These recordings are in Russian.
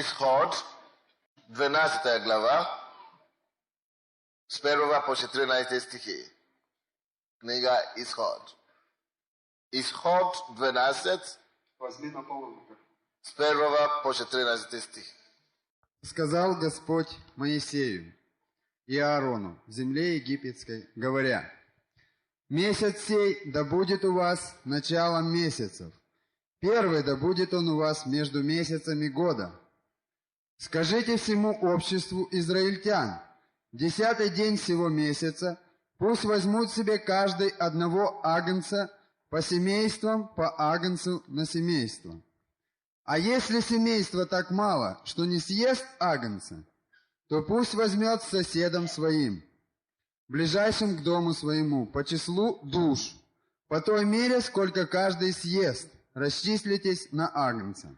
Исход, 12 глава, с 1 по 14 стихи. Книга Исход. Исход 12, с 1 по 14 стих. Сказал Господь Моисею и Аарону в земле египетской, говоря: «Месяц сей да будет у вас началом месяцев, первый да будет он у вас между месяцами года. Скажите всему обществу израильтян: 10-й день сего месяца пусть возьмут себе каждый одного агнца по семействам, по агнцу на семейство. А если семейство так мало, что не съест агнца, то пусть возьмет с соседом своим, ближайшим к дому своему, по числу душ, по той мере, сколько каждый съест, расчислитесь на агнца.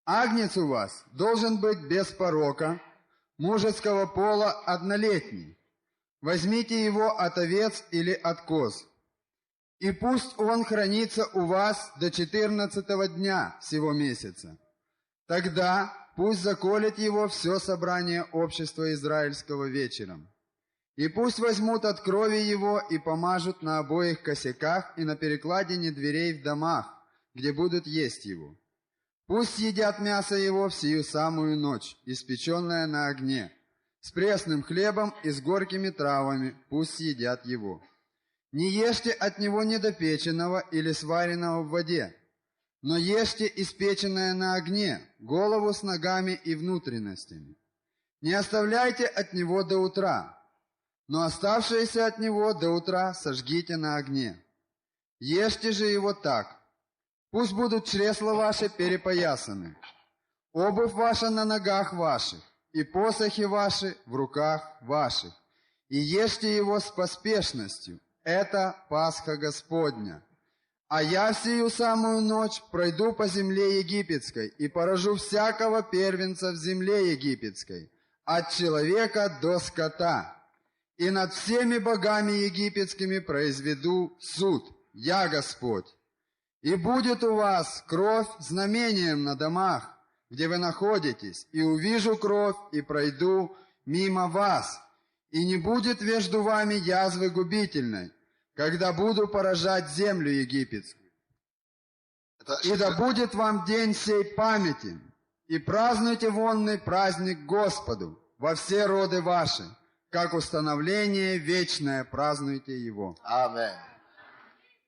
Агнец у вас должен быть без порока, мужеского пола однолетний. Возьмите его от овец или от коз. И пусть он хранится у вас до 14-го дня сего месяца. Тогда пусть заколет его все собрание общества израильского вечером. И пусть возьмут от крови его и помажут на обоих косяках и на перекладине дверей в домах, где будут есть его. Пусть едят мясо его в сию самую ночь, испеченное на огне, с пресным хлебом и с горькими травами, пусть едят его. Не ешьте от него недопеченного или сваренного в воде, но ешьте испеченное на огне, голову с ногами и внутренностями. Не оставляйте от него до утра, но оставшееся от него до утра сожгите на огне. Ешьте же его так: пусть будут чресла ваши перепоясаны, обувь ваша на ногах ваших, и посохи ваши в руках ваших, и ешьте его с поспешностью. Это Пасха Господня. А я в сию самую ночь пройду по земле египетской и поражу всякого первенца в земле египетской, от человека до скота, и над всеми богами египетскими произведу суд. Я Господь. И будет у вас кровь знамением на домах, где вы находитесь, и увижу кровь, и пройду мимо вас, и не будет между вами язвы губительной, когда буду поражать землю египетскую. И да будет вам день сей памятен, и празднуйте вонный праздник Господу во все роды ваши, как установление вечное празднуйте его». Аминь.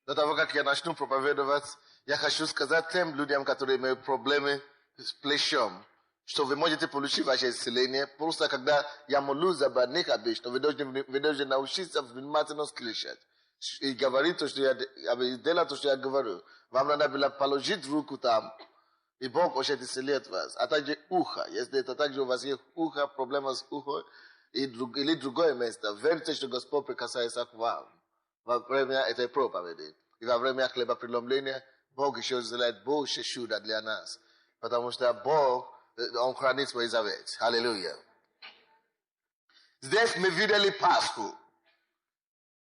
До того, как я начну проповедовать, я хочу сказать тем людям, которые имеют проблемы с плечом, что вы можете получить ваше исцеление, просто когда я молюсь за больных обычно, вы должны научиться внимательно слышать и говорить то, что я делать то, что я говорю. Вам надо было положить руку там, и Бог хочет исцелить вас. А также ухо. Если это также у вас есть ухо, проблема с ухом, или другое место, верьте, что Господь прикасается к вам во время этой проповеди. И во время хлебопреломления Бог еще сделает больше чуда для нас. Потому что Бог, Он хранит свой завет. Аллилуйя. Здесь мы видели Пасху.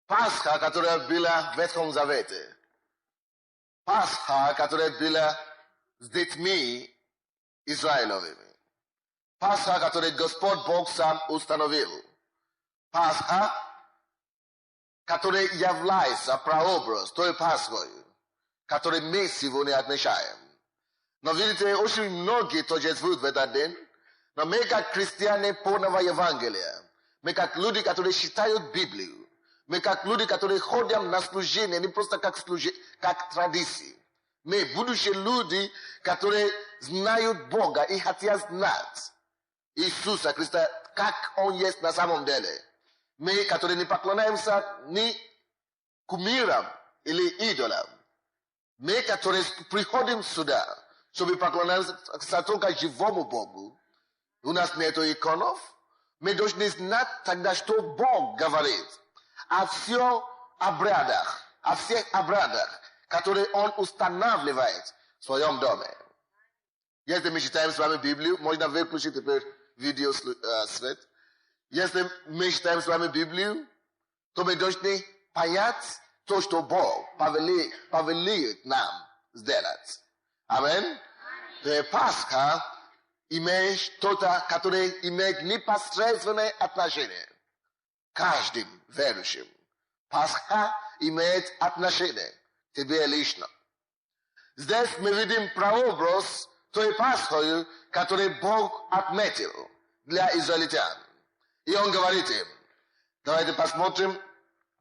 Пасха, которая была в Ветхом Завете. Пасха, которая была с детьми Израилевыми. Пасха, которую Господь Бог сам установил. Пасха, которая является прообраз той Пасхой, которую мы сегодня отмечаем. Но видите, очень многие торжествуют в этот день, но мы как христиане полного Евангелия, мы как люди, которые читают Библию, мы как люди, которые ходят на служение, не просто как традиции. Мы будущие люди, которые знают Бога и хотят знать Иисуса Христа, как Он есть на самом деле. Мы, которые не поклоняемся ни кумирам или идолам. Мы, которые приходим сюда, чтобы поклоняться только живому Богу. У нас нет иконов. Мы должны знать тогда, что Бог говорит о всех обрядах, которые Он устанавливает в своем доме. Если мы читаем с вами Библию, можно выключить теперь видео свет. Если мы читаем с вами Библию, то мы должны понять то, что Бог повелит нам сделать. Аминь. Пасха имеешь то-то, который имеет непосредственное отношение к каждым верующим. Пасха имеет отношение к тебе лично. Здесь мы видим прообраз той Пасхою, который Бог отметил для израильтян. И Он говорит им, давайте посмотрим,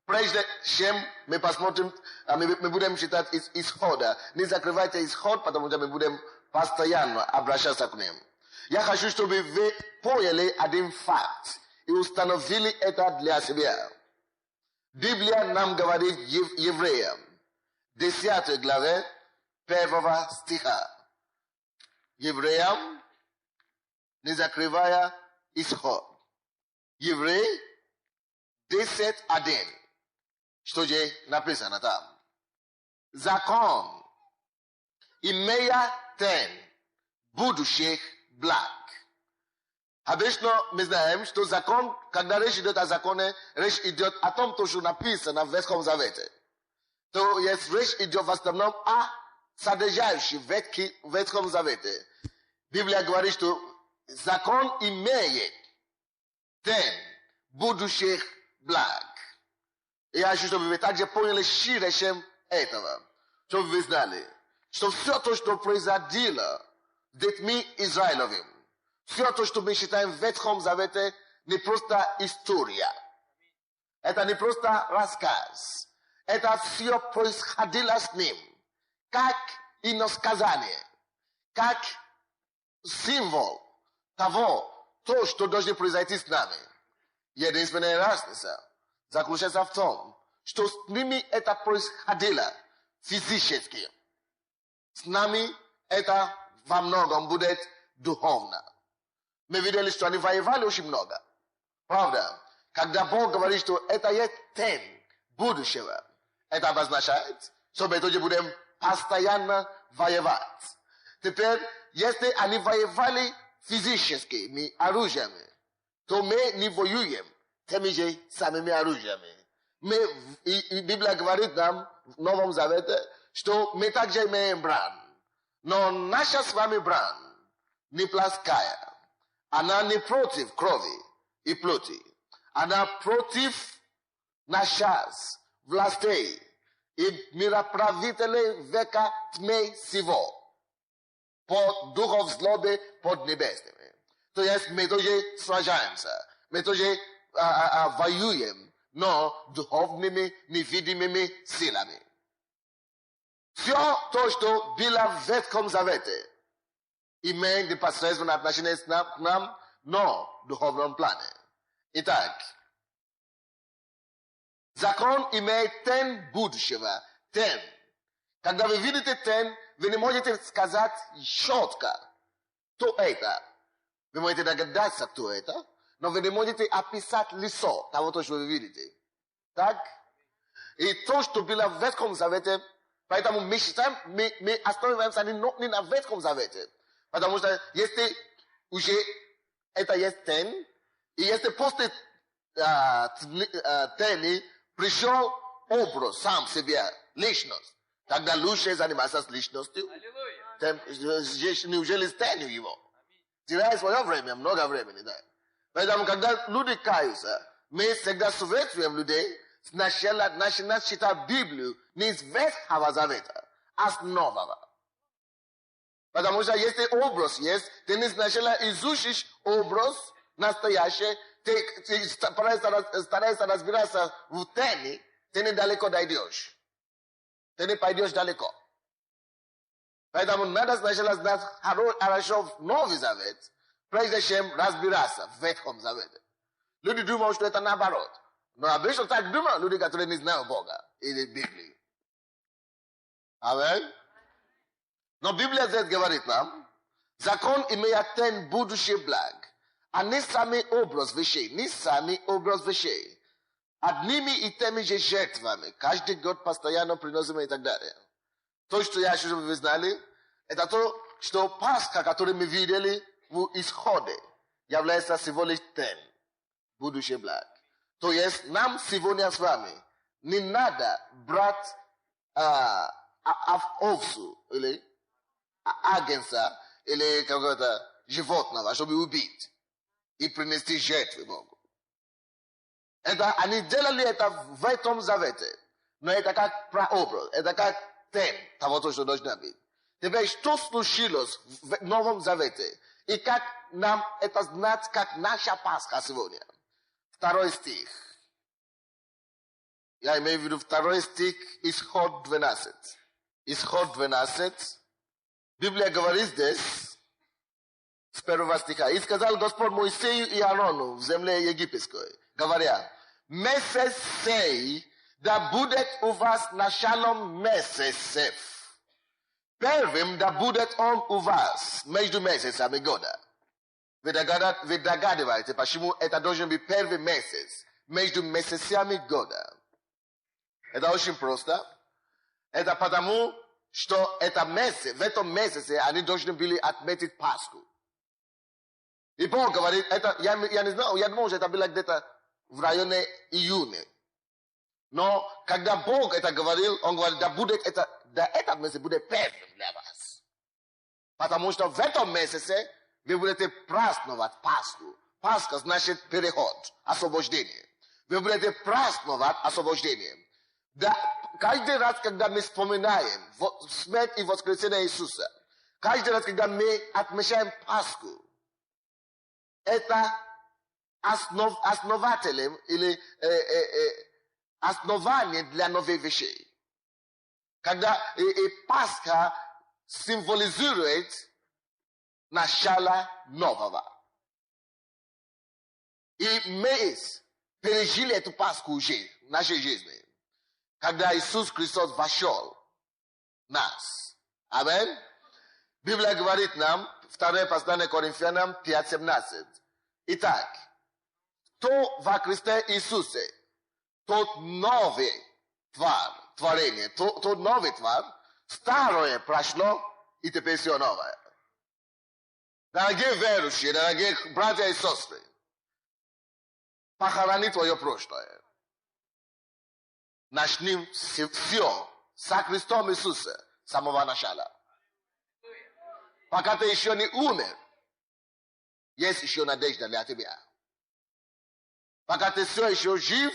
прежде чем мы посмотрим, мы будем читать из Исхода. Не закрывайте Исход, потому что мы будем постоянно обращаться к ним. Я хочу, чтобы вы поняли один факт и установили это для себя. Библия нам говорит евреям, 10 главе, 1 стиха. Евреям, не закрывая Исход. Еврей 10:1. Что же написано там? Закон, имея будущих благ. Обычно мы знаем, что закон, когда речь идет о законе, речь идет о том, что написано в Ветхом Завете. То есть речь идет в основном о содержащем в Ветхом Завете. Библия говорит, что закон имеет будущих благ. И я хочу, чтобы вы также поняли шире, чем этого. Чтобы вы знали, что все то, что происходило с детьми Израилевым, все то, что мы считаем в Ветхом Завете, не просто история. Это не просто рассказ. Это все происходило с ним. Как иносказание. Как символ того, то, что должно произойти с нами. Единственная разница заключается в том, что с ними это происходило физически. С нами это во многом будет духовно. Мы видели, что они воевали очень много. Правда? Когда Бог говорит, что это есть тень будущего, это обозначает, что мы тоже будем постоянно воевать. Теперь, если они воевали физическими оружиями, то мы не воюем теми же самими оружиями. И Библия говорит нам в Новом Завете, что мы также имеем брань. Но наша с вами брань не плоская. Она не против крови и плоти. Она против начальств, властей и мироправителей века тьмы сего. Под духов злобы под небесными. То есть мы тоже сражаемся. Мы тоже воюем, но духовными невидимыми силами. Все то, что было в Ветхом Завете, имеет непосредственное отношение к нам, но в духовном плане. Итак, закон имеет тень будущего. Тень. Когда вы видите тень, вы не можете сказать четко, кто это. Вы можете догадаться, кто это, но вы не можете описать лицо того, что вы видите. Так? И то, что было в Ветхом Завете, поэтому мы считаем, мы останавливаемся не на Ветхом Завете. Потому что если уже это есть тень, и если после тени пришел образ сам себе, личность, тогда лучше заниматься с личностью. Неужели с тенью его? Теряя свое время, много времени, да. Поэтому, когда люди каются, мы всегда советуем людей сначала начинать читать Библию не из Ветхого Завета, а с Нового. Потому что если образ есть, ты не сначала изучишь образ настоящий, ты стараешься разбираться в тени, ты недалеко дойдешь. Ты не пойдешь далеко. Поэтому надо сначала знать хорошо в Новый Завет, прежде чем разбираться в Ветхом Завете. Люди думают, что это наоборот. Но обычно так думают люди, которые не знают Бога или Библии. Аминь. Но Библия здесь говорит нам, закон имеет тень будущих благ, а не сами образ вещей, одними и теми же жертвами, каждый год постоянно приносим и так далее. То, что я хочу, чтобы вы знали, это то, что Пасха, которую мы видели в Исходе, является всего лишь тень будущих благ. То есть нам сегодня с вами не надо брать овцу или агенца или какого-то животного, чтобы убить и принести жертвы Богу. Это, они делали это в этом завете, но это как прообраз, это как тень того, что должно быть. Теперь, что случилось в Новом Завете? И как нам это знать, как наша Пасха сегодня? 2 стих. Я имею в виду 2 стих, Исход 12. Исход 12. Библия говорит здесь, с 1 стиха. «И сказал Господь Моисею и Аарону в земле египетской, говоря, месяц сей да будет у вас началом месяцев. Первым да будет он у вас между месяцами года». Вы догадываетесь, почему это должен быть первый месяц между месяцами года. Это очень просто. Это потому, что это месяц, в этом месяце они должны были отметить Пасху. И Бог говорит, это, я не знаю, я думаю, что это было где-то в районе июня. Но когда Бог это говорил, Он говорит, да этот месяц будет первым для вас. Потому что в этом месяце вы будете праздновать Пасху. Пасха значит переход, освобождение. Вы будете праздновать освобождение. Да, каждый раз, когда мы вспоминаем смерть и воскресение Иисуса, каждый раз, когда мы отмечаем Пасху, это основателем или основание для новых вещей. Когда Пасха символизирует начало нового. И мы пережили эту Пасху уже в нашей жизни. Когда Иисус Христос вошел в нас. Аминь. Библия говорит нам, 2 послание Коринфянам 5:17. Итак, кто во Христе Иисусе, тот новый творение, тот новый тварь, старое прошло, и теперь все новое. Дорогие верующие, дорогие братья и сестры, похорони твое прошлое. Начни все со Христом Иисуса с самого начала. Пока ты еще не умер, есть еще надежда для тебя. Пока ты все еще жив,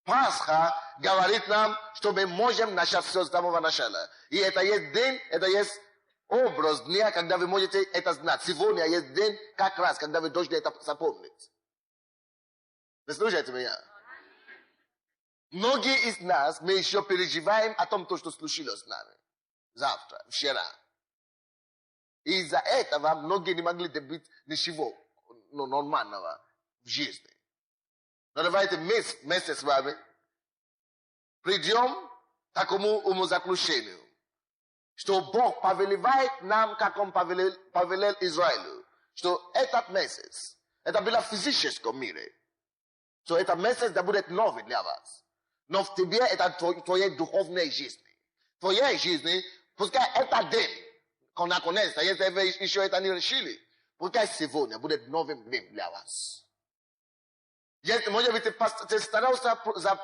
Пасха говорит нам, что мы можем начать все с самого начала. И это есть день, это есть образ дня, когда вы можете это знать. Сегодня есть день, как раз, когда вы должны это запомнить. Вы слушаете меня? Многие из нас, мы еще переживаем о том, что случилось с нами. Завтра, вчера. И из-за этого многие не могли добить ничего нормального в жизни. Но давайте вместе с вами придем к такому умозаключению, что Бог повелевает нам, как Он повелел Израилю, что этот месяц, это было в физическом мире, что этот месяц да будет новый для вас. Но в тебе это твоей духовной жизни. В твоей жизни, пускай этот день, наконец-то, если вы еще это не решили, пускай сегодня будет новым днем для вас. Если, может быть, ты старался за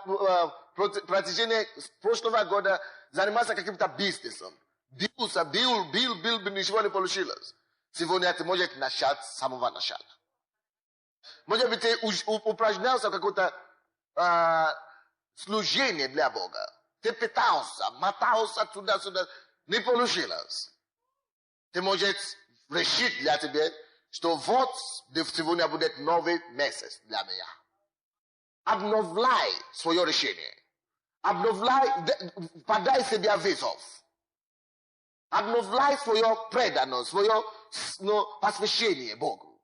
протяжении прошлого года заниматься каким-то бизнесом. Бил, ничего не получилось. Сегодня ты можешь начать с самого начала. Может быть, ты упражнялся в какое-то служение для Бога. Ты пытался, мотался туда-сюда, не получилось. Ты можешь решить для тебя, что вот сегодня будет новый месяц для меня. Обновляй свое решение. Подай себе вызов. Обновляй свое преданность, свое посвящение Богу.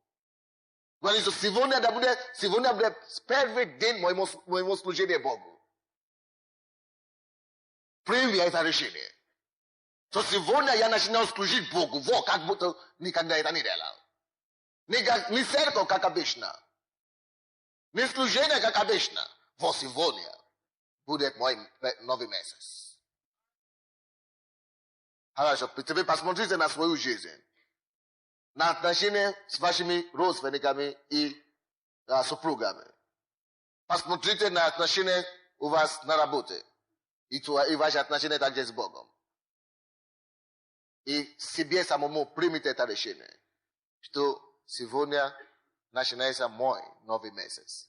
Говорит, что сегодня будет первый день моего служения Богу. Прими это решение. То сегодня я начинаю служить Богу, вот как будто никогда это не делал. Не церковь, как обычно. Не служение, как обычно. Вот сегодня будет мой новый месяц. Хорошо, теперь посмотрите на свою жизнь. На отношения с вашими родственниками и супругами. Посмотрите на отношения у вас на работе. И ваши отношения также с Богом. И себе самому примите это решение. что сегодня начинается мой новый месяц.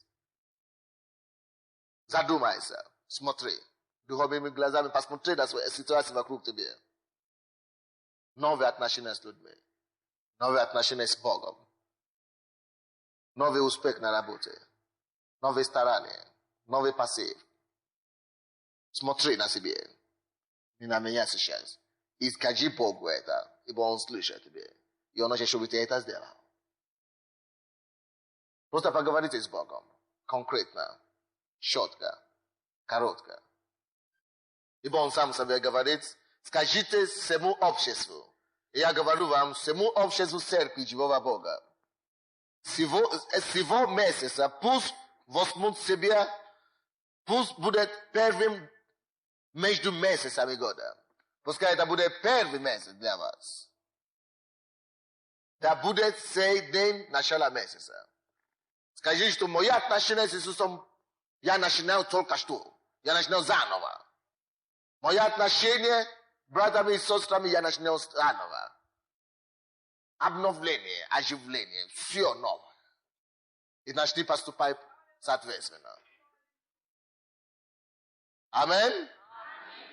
Задумайся, смотри, духовными глазами посмотри на свою ситуацию вокруг тебя. Новые отношения с людьми, новые отношения с Богом, новый успех на работе, новые старания, новый пассив. Смотри на себя и на меня сейчас. И скажи Богу это, ибо Он слышит тебя. И Он хочет, чтобы ты это сделал. Просто поговорите с Богом. Конкретно, четко, коротко. Ибо Он сам себе говорит, скажите всему обществу. И я говорю вам, всему обществу церкви живого Бога. Всего месяца пусть возьмут себе, пусть будет первым между месяцами года. Пускай это будет первый месяц для вас. Да будет сей день начала месяца. Скажи, что мои отношения с Иисусом я начинал только что. Я начинал заново. Мои отношения с братьями и сестрами я начинал заново. Обновление, оживление, все новое. И начни поступать соответственно. Аминь.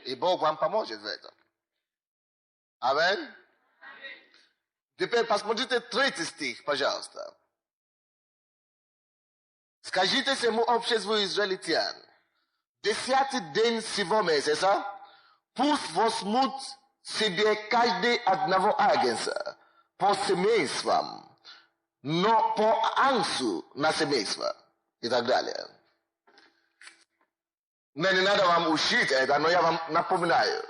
И Бог вам поможет в этом. Аминь. Теперь посмотрите 3 стих, пожалуйста. Скажите всему обществу израильтян, 10-й день сего месяца, пусть возьмут себе каждый одного агнца по семействам, но по ангсу на семейство и так далее. Мне не надо вам учить это, но я вам напоминаю,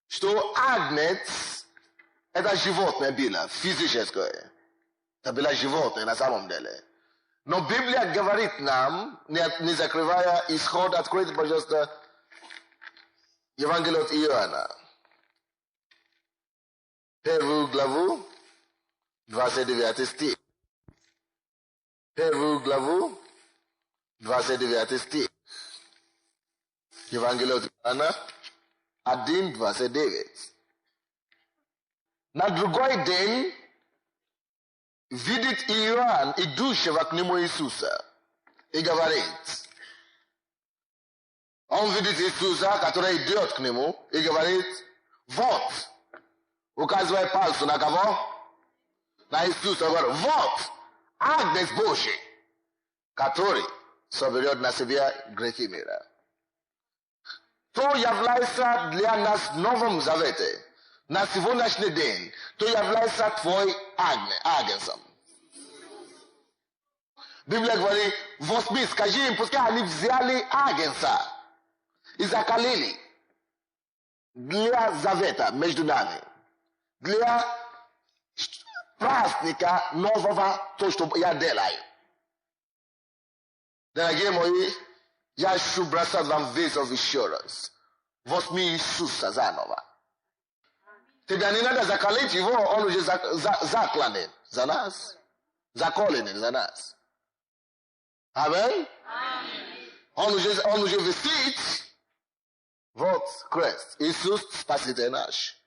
что агнец – это животное было, физическое. Это было животное на самом деле. Но Библия говорит нам, не закрывая исход, откройте, пожалуйста, Евангелие от Иоанна. 1 главу, 29 стих. 1 главу, 29 стих. Евангелие от Иоанна 1:29. На другой день видит Иоанн идущего к нему Иисуса и говорит. Он видит Иисуса, который идет к нему и говорит, вот, указывая пальцем на кого? На Иисуса. Говорит, вот, агнец Божий, который соберет на себя грехи мира. То является для нас в Новом Завете, на сегодняшний день, то является твой агнцем. Библия говорит, возьми, скажи им, пускай они взяли агнца и закалили для завета между нами, для праздника нового, то, что я делаю. Дорогие мои, я хочу бросать вам вызов еще раз. Возьми Иисуса заново. Тебя не надо закалить его, он уже закланный за нас. Заколенный за нас. Аминь? Он уже висит. Вот крест. Иисус Спаситель наш.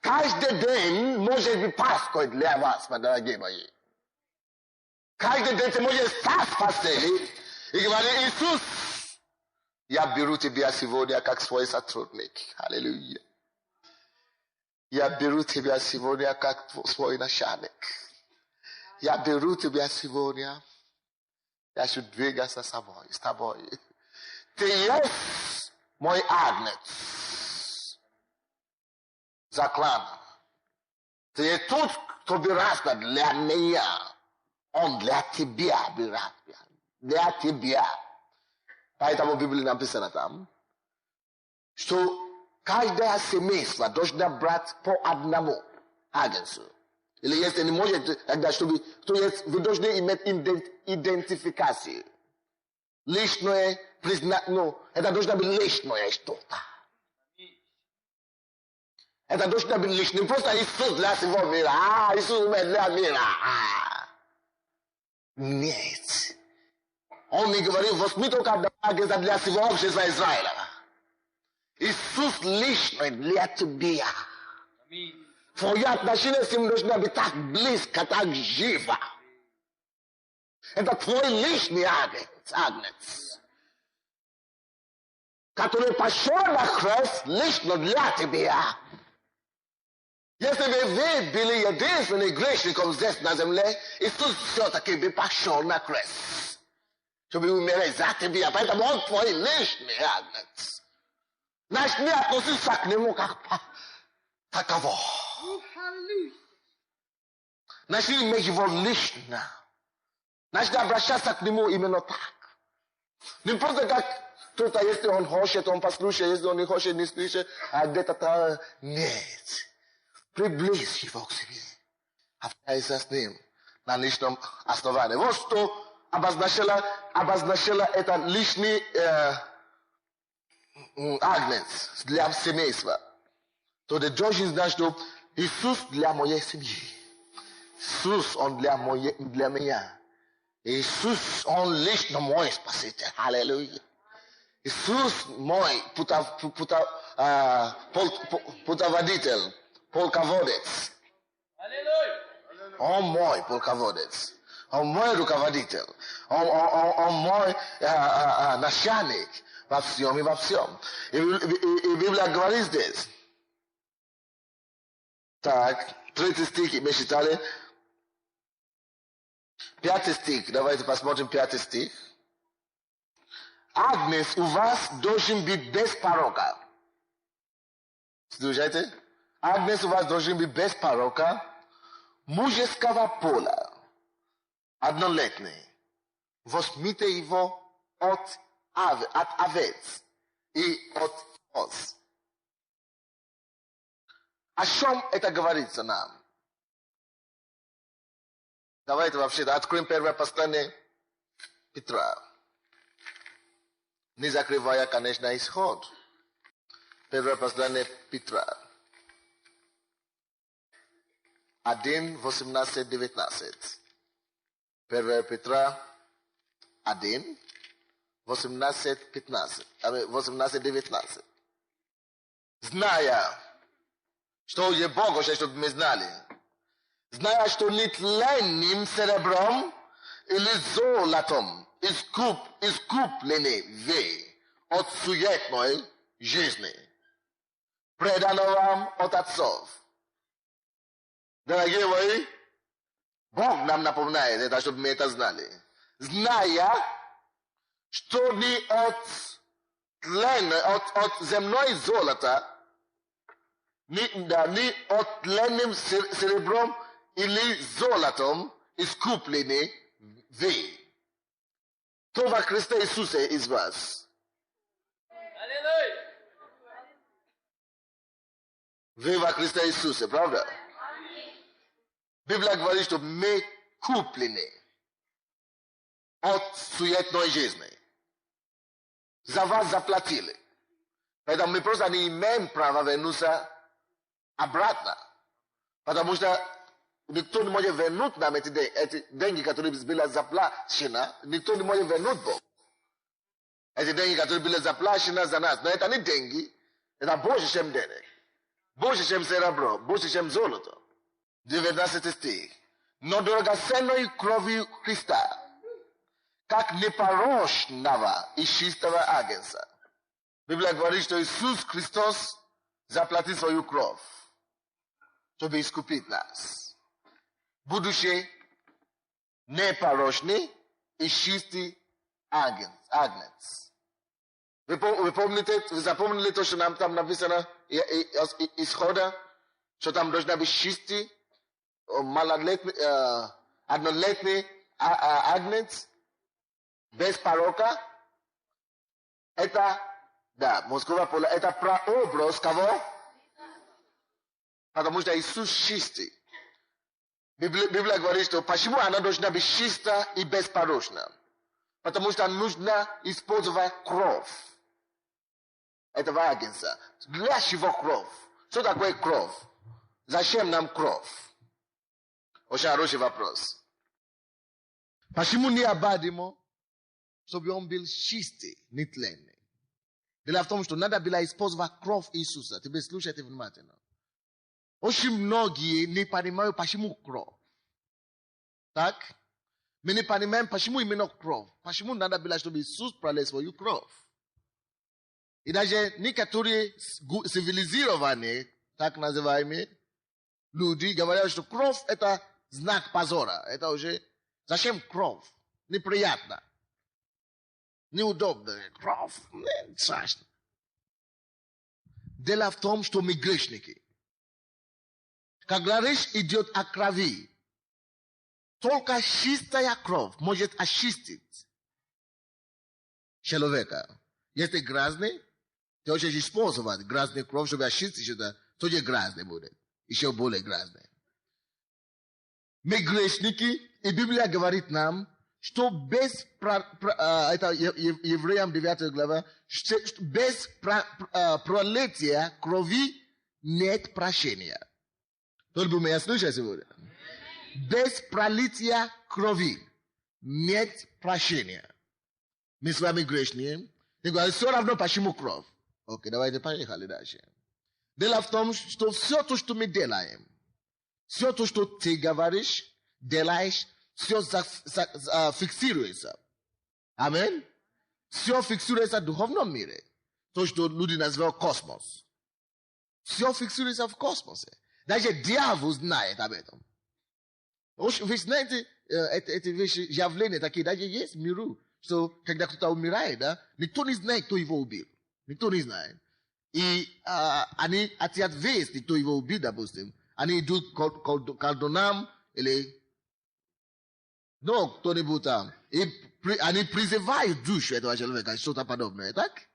Каждый день может быть Пасхой для вас, дорогие мои. Каждый день ты можешь стать в постели и говорить, Иисус, я беру тебя сегодня как свой сотрудник. Аллилуйя. Я беру тебя сегодня как свой начальник. Я беру тебя сегодня. Я хочу двигаться с тобой. Ты есть мой агнец. Заклан. Ты тот, кто вырастет для меня. Он для тебя вырастет. Для тебя. Поэтому в Библии написано там, что каждое семейство должно брать по одному агнцу. Или если не может, тогда чтобы, то есть, вы должны иметь идентификацию. Личное признать, это должно быть личное что-то. Это должно быть личным. Просто Иисус для всего мира. Иисус умер для мира. Нет. Он не говорил, возьми только агнца для всего общества Израиля. Иисус лично для тебя. Фоят начинается должна быть так близко, так живо. Это твой личный агнец, который пошел на крест лично для тебя. Если бы вы были единственным грешником здесь на земле, Иисус все-таки бы пошел на крест, чтобы умереть за тебя. Поэтому Он твой личный агнец. Значит, не относишься к Нему как таково. Начни иметь Его лично. Начни обращаться к Нему именно так. Не просто как кто-то, если он хочет, он послушает, если он не хочет, не слышит, а где-то там нет. Приблизь его к себе. Общайся с ним на личном основании. Вот что обозначало это личный агнец для семейства. То ты должен знать, что Иисус для моей семьи. Иисус, Он для меня. Иисус, Он лично мой Спаситель. Аллилуйя. Иисус мой путеводитель, полководец. Он мой полководец. Он мой руководитель. Он мой начальник во всем и во всем. И Библия говорит здесь. Так, 3 стих мы читали. 5 стих. Давайте посмотрим 5 стих. Агнец у вас должен быть без порока. Слушайте? Агнец у вас должен быть без порока, мужеского пола, однолетний. Возьмите его от овец и от коз. О чем это говорится нам? Давайте вообще-то откроем первое послание Петра. Не закрывая, конечно, исход. Первое послание Петра. 1, 18, 19. 1 Петра 1, 18, 15. 18, 19. Зная, что есть Бог, чтобы мы знали. Зная, что нетленным серебром или золотом искуплены вы от суетной жизни, преданного вам от отцов. Дорогие мои, Бог нам напоминает это, чтобы мы это знали. Зная, что не от земной золота, не от тленным серебром или золотом искуплены вы. То во Христе Иисусе из вас. Вы во Христе Иисусе, правда? Библия говорит, что мы куплены от суетной жизни. За вас заплатили. Поэтому мы просто не имеем права вернуться обратно. Потому что никто не может вернуть нам эти деньги, которые были заплачены. Никто не может вернуть Бог. Эти деньги, которые были заплачены за нас. Но это не деньги. Это больше, чем денег. Больше, чем серебро. Больше, чем золото. 19 стих. Но драгоценной кровью Христа, как непорочного и чистого агнца. Библия говорит, что Иисус Христос заплатил свою кровь, чтобы искупить нас. Будучи непорочный и чистый агнец. Вы помните, вы запомнили то, что нам там написано исхода, что там должна быть чистый, однолетний агнец, без порока? Это, да, мужского пола, это прообраз кого? Потому что Иисус чистый. Библия говорит, что почему она должна быть чиста и беспорочна? Потому что нужно использовать кровь этого агнца. Для чего кровь? Что такое кровь? Зачем нам кровь? Очень хороший вопрос. Почему не обадимо, чтобы он был чистый, нетленный? Дело в том, что надо было использовать кровь Иисуса. Теперь слушайте внимательно. Очень многие не понимают, почему кровь. Так? Мы не понимаем, почему именно кровь. Почему надо было, чтобы Иисус пролил свою кровь. И даже некоторые цивилизированные, так называемые, люди говорят, что кровь это знак позора. Это уже, зачем кровь? Неприятно. Неудобно. Кровь. Не страшно. Дело в том, что мы грешники. Когда речь идет о крови, только чистая кровь может очистить человека. Если грязный, ты хочешь использовать грязную кровь, чтобы очистить это, тоже грязный будет. Еще более грязный. Мы грешники, и Библия говорит нам, что без, это Евреям 9 глава, что без пролития крови нет прощения. Только меня слышите сегодня? Без пролития крови нет прощения. Мы с вами грешные. И говорят, все равно почему кровь? Окей, давайте поехали дальше. Дело в том, что все то, что мы делаем, все то, что ты говоришь, делаешь, все фиксируется. Амин? Все фиксируется в духовном мире. То, что люди называют космос. Все фиксируется в космосе. Даже дьявол знает об этом. Вы знаете, эти вещи, явления такие, даже есть в миру, что когда кто-то умирает, да, никто не знает, кто его убил. Никто не знает. И они хотят вести, кто его убил, допустим. Они идут к колдунам или кто-нибудь там. И они призывают душу этого человека, что-то подобное. Так?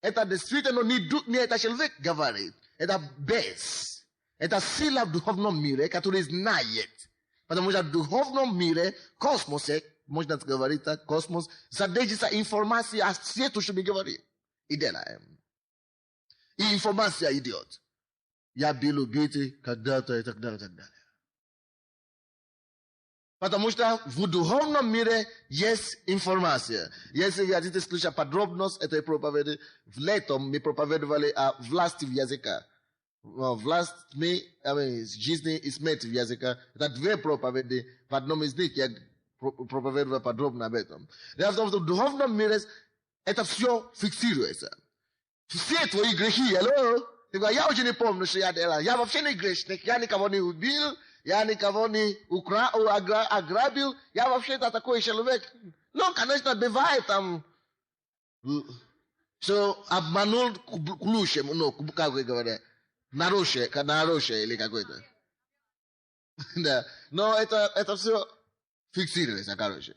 Это действительно не этот человек говорит. Это бес. Это сила в духовном мире, которая знает. Потому что в духовном мире, космосе, можно говорить так, космос, содержится информация о свету, что мы говорим. И делаем. И информация идет. Я был убит когда-то и так далее, и так далее. Потому что в духовном мире есть информация. Если вы хотите слышать подробность этой проповеди, в летом мы проповедовали о власти в языка. Власть жизни и смерти в языка. Это две проповеди. В одном из них я проповедовал подробно об этом. В духовном мире это все фиксируется. Все твои грехи, я очень не помню, что я делал. Я вообще не грешник, я никого не убил, я никого не ограбил, я вообще-то такой человек. Ну, конечно, бывает там, что обманул ключем, как вы говорите, нарушие или какой-то. Да. Но это все фиксируется, короче.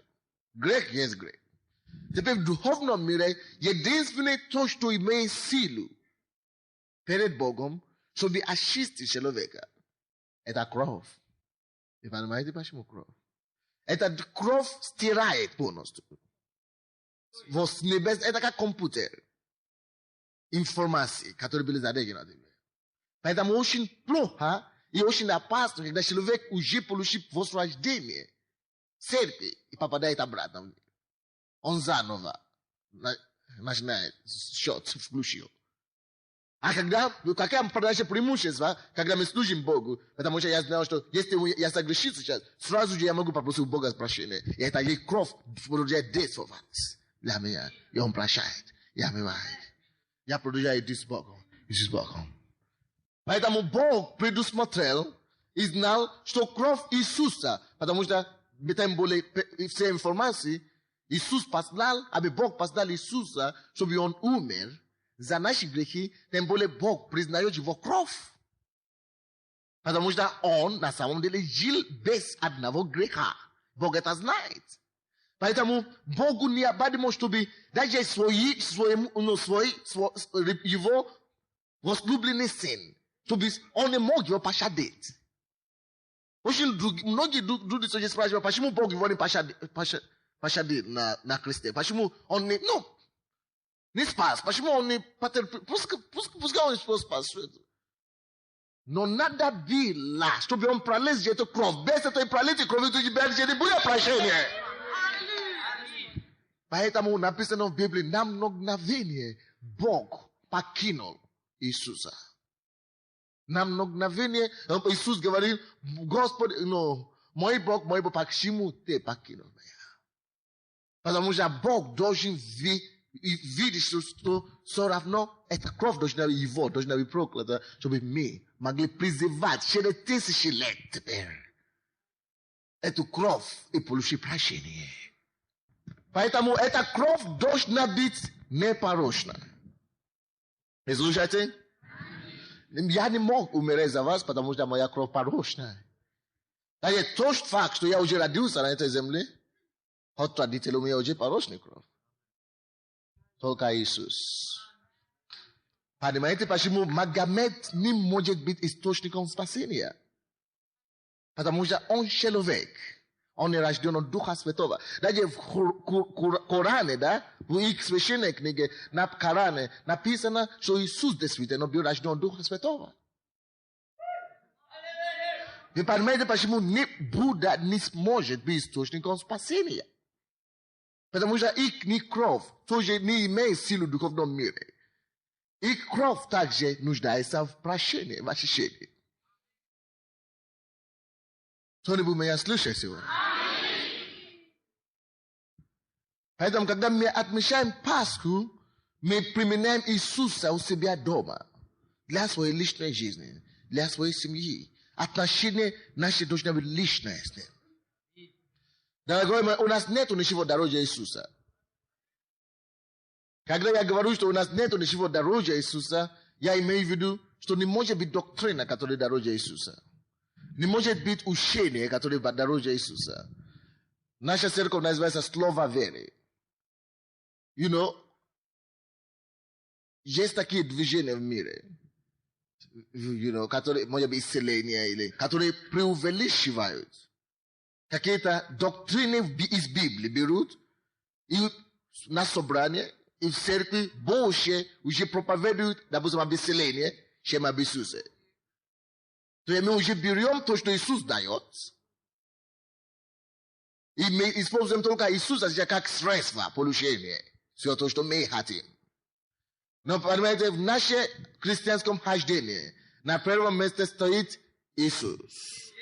Грех есть грех. Теперь в духовном мире единственное то, что имеет силу перед Богом, чтобы очистить человека, это кровь. Вы понимаете, почему кровь? Эта кровь стирает полностью. С небес, это как компьютер. Информации, которые были задействованы. Поэтому очень плохо и очень опасно, когда человек уже получил возрождение церкви и попадает обратно. Он заново начинает счет включил. А какая продажа преимущества, когда мы служим Богу, потому что я знал, что если я согрешил сейчас, сразу же я могу попросить у Бога прощения. И это есть кровь продолжает действовать для меня. И Он прощает. Я бывает. Я продолжаю идти с Богом. И с Богом. Поэтому Бог предусмотрел и знал, что кровь Иисуса, потому что тем более все информации, Иисус послал, Бог послал Иисуса, чтобы Он умер за наши грехи, тем более Бог признает Его кровь. Потому что Он на самом деле жил без одного греха. Бог это знает. Поэтому Богу необходимо, чтобы даже Его возлюбленный сын, чтобы Он не мог его пощадить. Очень многие люди спрашивают, почему Бог его не пощадил на кресте? Почему Он не спас? Почему Он не пускай Он не спас? Но надо было, чтобы Он пролил эту кровь. Без этой пролитой крови не будет прощения. Поэтому написано в Библии, на мгновение Бог покинул Иисуса. намновение Иисус говорил, Господи, мой Бог почему ты покинул меня? Потому что Бог должен видеть, что все равно эта кровь должна быть проклята, чтобы мы могли призывать через тысячи лет теперь эту кровь и получить прощение. Поэтому эта кровь должна быть непорочна. Вы слушаете? Я не мог умереть за вас, потому что моя кровь порочная. Даже тот факт, что я уже родился на этой земле, от родителей у меня уже порочная кровь. Только Иисус. Понимаете, почему Магомед не может быть источником спасения? Потому что он человек. Он не рожден от Духа Святого. Даже в Коране, да, в их священной книге, на Коране, написано, что Иисус действительно был рожден от Духа Святого. Вы понимаете, почему ни Будда не сможет быть источником спасения? Потому что их кровь тоже не имеет силу в духовном мире. Их кровь также нуждается в прощении, в очищении. Кто-нибудь меня слышит сегодня? Поэтому, когда мы отмечаем Пасху, мы применяем Иисуса у себя дома. Для своей личной жизни, для своей семьи. Отношения наши должны быть личные с ним. Дорогой мой, у нас нет ничего дороже Иисуса. Когда я говорю, что у нас нет ничего дороже Иисуса, я имею в виду, что не может быть доктрина, которая дороже Иисуса. Не может быть учение, которое дороже Иисуса. Наша церковь называется Слово веры. Есть такие движения в мире, которые, может быть, исцеления, или которые преувеличивают. Какие-то доктрины из Библии берут и на собрание, и в церкви больше уже проповедуют, допустим, об исцелении, чем об Иисусе. То есть мы уже берем то, что Иисус дает, и мы используем только Иисуса как средство получения все то, что мы хотим. Но, понимаете, в нашем христианском хождении на первом месте стоит Иисус.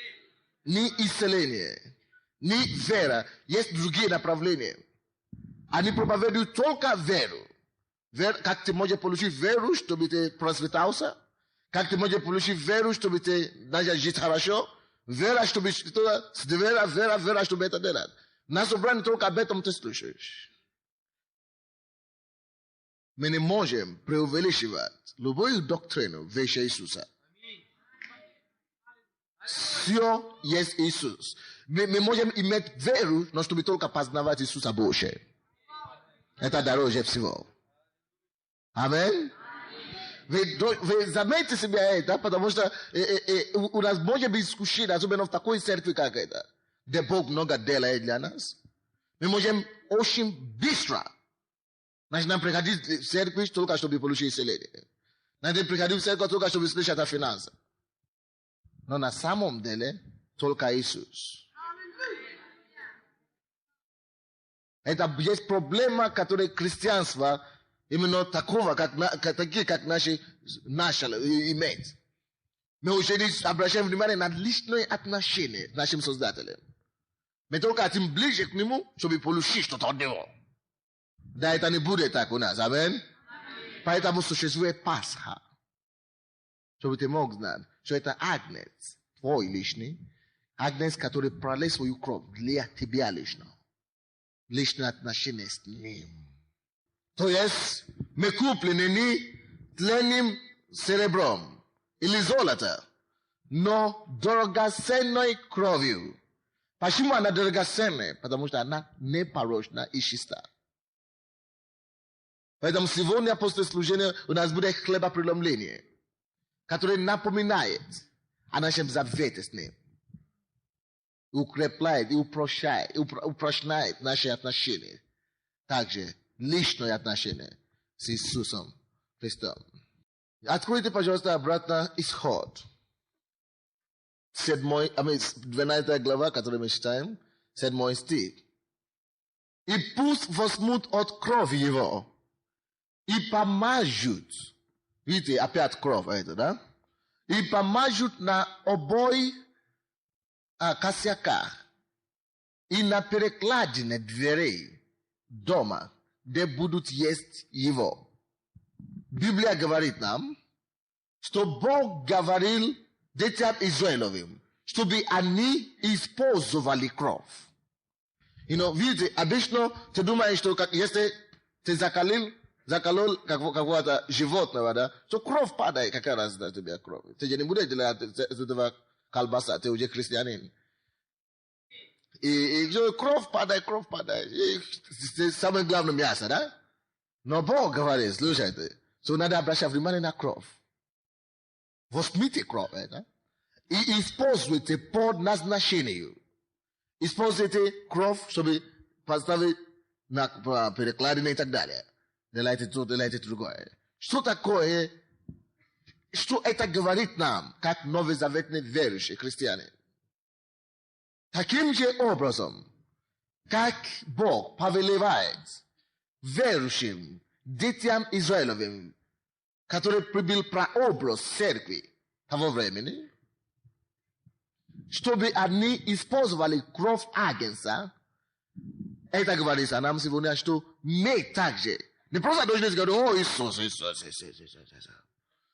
Не исцеление, не вера. Есть другие направления. Они проповедуют только веру. Как ты можешь получить веру, чтобы ты просветался? Как ты можешь получить веру, чтобы ты начал жить хорошо? Вера, чтобы вера, чтобы это делать. На собрании только об этом ты слушаешь. Мы не можем преувеличивать любую доктрину выше Иисуса. Все есть Иисус. Мы можем иметь веру, но чтобы только познавать Иисуса больше. Это дороже всего. Аминь. Вы заметьте себе это, потому что у нас может быть искушение, особенно в такой церкви, как это, где Бог много делает для нас. Мы можем очень быстро. Значит, нам приходить в церковь только чтобы получить исцеление. Надо приходить в церковь только чтобы слышать о финансах. Но на самом деле только Иисус. Это есть проблема, которая христианство именно такого, такие, как наши имеет. Мы уже не обращаем внимание на личные отношения с нашим Создателем. Мы только хотим ближе к Нему, чтобы получить что-то от Него. Да, это не будет так у нас. Аминь. Поэтому существует Пасха. Чтобы ты мог знать, что это агнец твой личный, агнец, который пролил свою кровь для тебя лично. Личное отношение с Ним. То есть, мы куплены не тленным серебром или золото, но драгоценной кровью. Почему она драгоценная? Потому что она непорочна и чиста. Поэтому сегодня после служения у нас будет хлебопреломление, которое напоминает о нашем завете с Ним. Укрепляет и упрочняет наши отношения. Также личное отношение с Иисусом Христом. Откройте, пожалуйста, обратно Исход. 12 глава, которую мы читаем, 7 стих. И пусть возьмут от крови его и помажут. Видите, опять кровь это, да? I pamažut na oboj kasiaka. I na перекладине дверей дома, где будут есть его. Библия говорит нам, что Бог говорил детям Израилевым, чтобы они использовали кровь. Видите, обычно ты думаешь, что если ты заколол какого-то животного, да, то кровь падает, какая разница тебе кровь. Ты же не будешь делать из этого колбаса, ты уже христианин. И кровь падает. И самое главное мясо, да? Но Бог говорит, слушайте, что надо обращать внимание на кровь. Возьмите кровь, да? И используйте по назначению. Используйте кровь, чтобы поставить на перекладины и так далее. Делайте то, делайте другое. Что такое? Что это говорит нам, как новозаветные верующие христиане? Таким же образом, как Бог повелевает верующим детям Израилевым, который прибыл прообраз церкви того времени, чтобы они использовали кровь агнца, это говорится нам сегодня, что мы также не просто должны сказать, о, Иисус.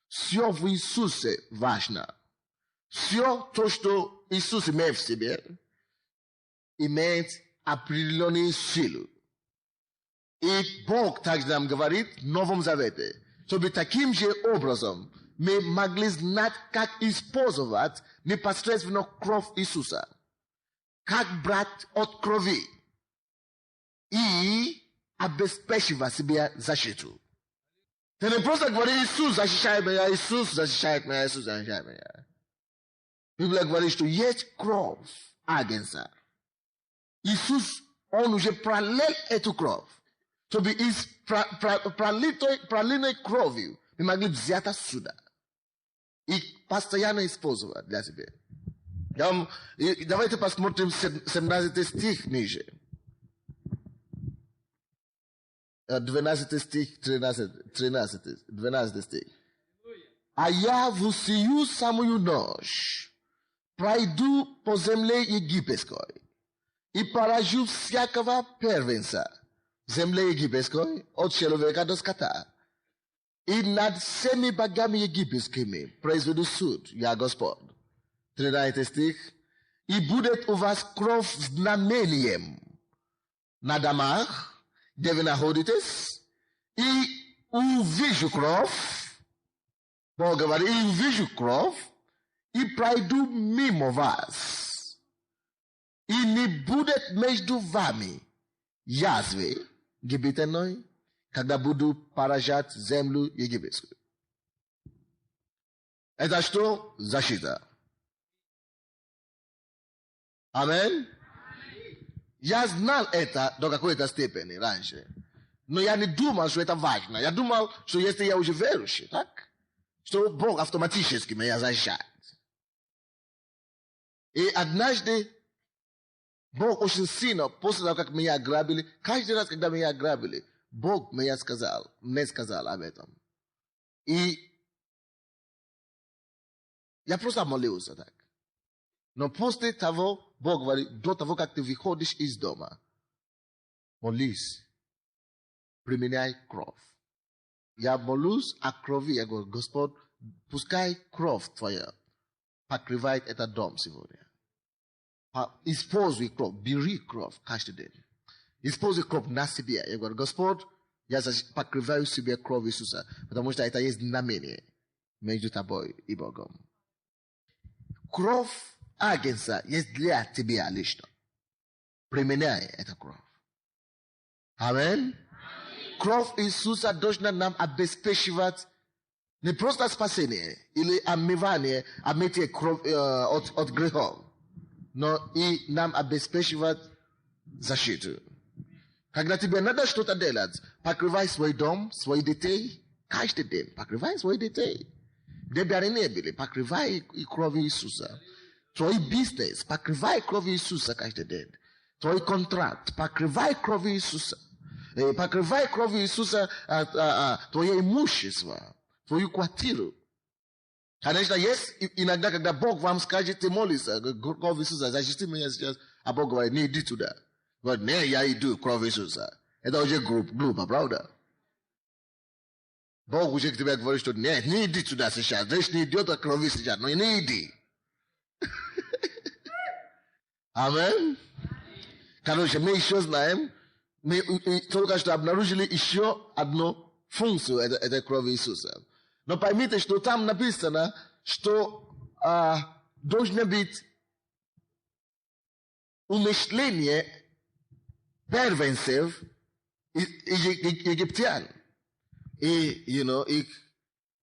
Все в Иисусе важно. Все то, что Иисус имеет в себе, имеет определенную силу. И Бог также нам говорит в Новом Завете, чтобы таким же образом мы могли знать, как использовать непосредственно кровь Иисуса, как брать от крови и обеспечивать себе защиту. Ты не просто говоришь, Иисус защищает меня, Иисус защищает меня, Иисус защищает меня. Библия говорит, что есть кровь агнца. Иисус, Он уже пролил эту кровь, чтобы из пролитой кровью мы могли взять отсюда и постоянно использовать для себя. Давайте посмотрим 17 стих ниже. 12 стих, 12 стих. А я в сию самую ночь пройду по земле египетской и поражу всякого первенца в земле египетской от человека до скота. И над всеми богами египетскими произведу суд, я Господь. 13 стих. И будет у вас кровь знамением на домах, где вы находитесь, и увижу кровь, Бог говорит, и увижу кровь, и пройду мимо вас. И не будет между вами язвы гибительной, когда буду поражать землю египетскую. Это что? Защита. Аминь. Я знал это до какой-то степени раньше. Но я не думал, что это важно. Я думал, что если я уже верующий, так? Что Бог автоматически меня защищает. И однажды Бог очень сильно, после того, как меня ограбили, каждый раз, когда меня ограбили, Бог мне сказал об этом. И я просто молился так. Но после того, Бог говорит, до того, как ты выходишь из дома, молись, применяй кровь. Я молюсь о крови, я говорю, Господь, пускай кровь твоя покрывает этот дом сегодня. Используй кровь, бери кровь каждый день. Используй кровь на себе. Я говорю, Господь, я покрываю себе кровь Иисуса, потому что это есть знамение между тобой и Богом. Кровь агнца есть для тебя лично. Применяй эту кровь. Аминь. Кровь Иисуса должна нам обеспечивать не просто спасение или омывание, омытие от грехов, но и нам обеспечивать защиту. Когда тебе надо что-то делать, покрывай свой дом, своих детей, каждый день, покрывай своих детей. Где бы они ни были, покрывай кровью Иисуса. Твой бизнес, покрывай кровью Иисуса каждый день. Твой контракт, покрывай кровью Иисуса. Покрывай кровью Иисуса твое имущество, твою квартиру, Конечно, есть иногда, когда Бог вам скажет, ты молишься, кровь Иисуса, защити меня сейчас, а Бог говорит, не иди туда. Вот не, я иду, кровь Иисуса. Это уже глупо, правда? Бог уже к тебе говорит, что нет, не иди туда сейчас, здесь не идет о крови сейчас, но не иди. Амин. Короче, мы еще знаем, мы только что обнаружили еще одну функцию этой крови Иисуса. Но поймите, что там написано, что должно быть умышление первенцев египтян. И, их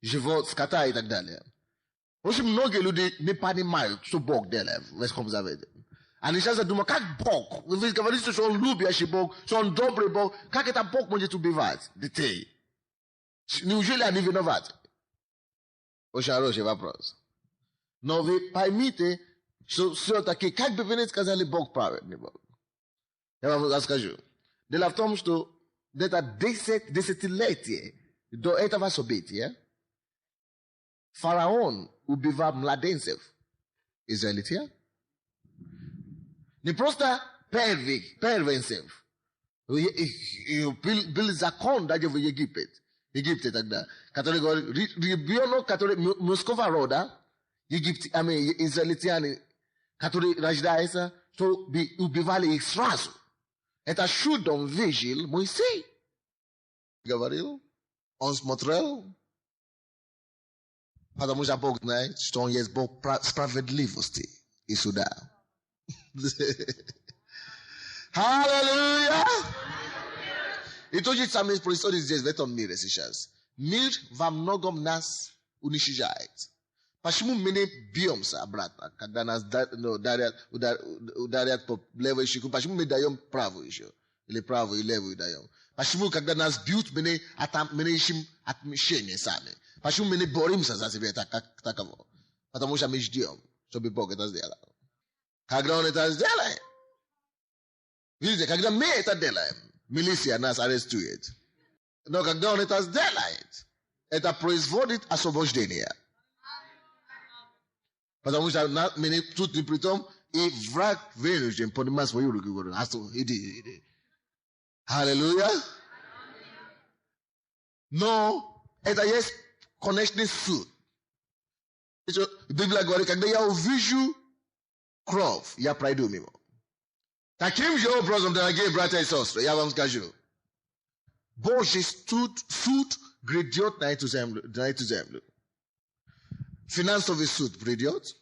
живот скота и так далее. Очень многие люди не понимают, что Бог делает в Ветхом Завете. Они сейчас думают, как Бог? Вы говорите, что Он любящий Бог, что Он добрый Бог. Как это Бог может убивать детей? Неужели они виноваты? Очень хороший вопрос. Но вы поймите, что все-таки, как бы вы не сказали, Бог праведный Бог. Я вам расскажу. Дело в том, что где-то 10 десятилетий до этого события фараон убивал младенцев израильтян. Не просто первенцев. Был закон даже в Египте тогда, который говорит, ребенок, который мужского рода, израильтяне, который рождается, что убивали их сразу. Это чудом видел Моисей. Говорил, он смотрел, потому что Бог знает, что Он есть Бог справедливости и суда. Аллилуйя! И то же самое происходит здесь, в этом мире сейчас. Мир во многом нас уничтожает. Почему мы не бьемся обратно, когда нас ударят по левой щеку? Почему мы даем правую еще? Или правую и левую даем? Почему, когда нас бьют, мы не ищем отмщение сами? Почему мы не боремся за себя таково? Потому что мы ждем, чтобы Бог это сделал. Когда Он это сделает, видите, когда мы это делаем, милиция нас арестует. Но когда Он это сделает, это производит освобождение. Потому что мы тут не при том, и враг вынужден поднимать свою руку. Иди. Аллилуйя. Но это есть конечный суд. Библия говорит, когда я увижу кровь, я пройду мимо. Таким же образом, дорогие братья и сестры, я вам скажу. Божий суд грядет на эту землю. Финансовый суд придет.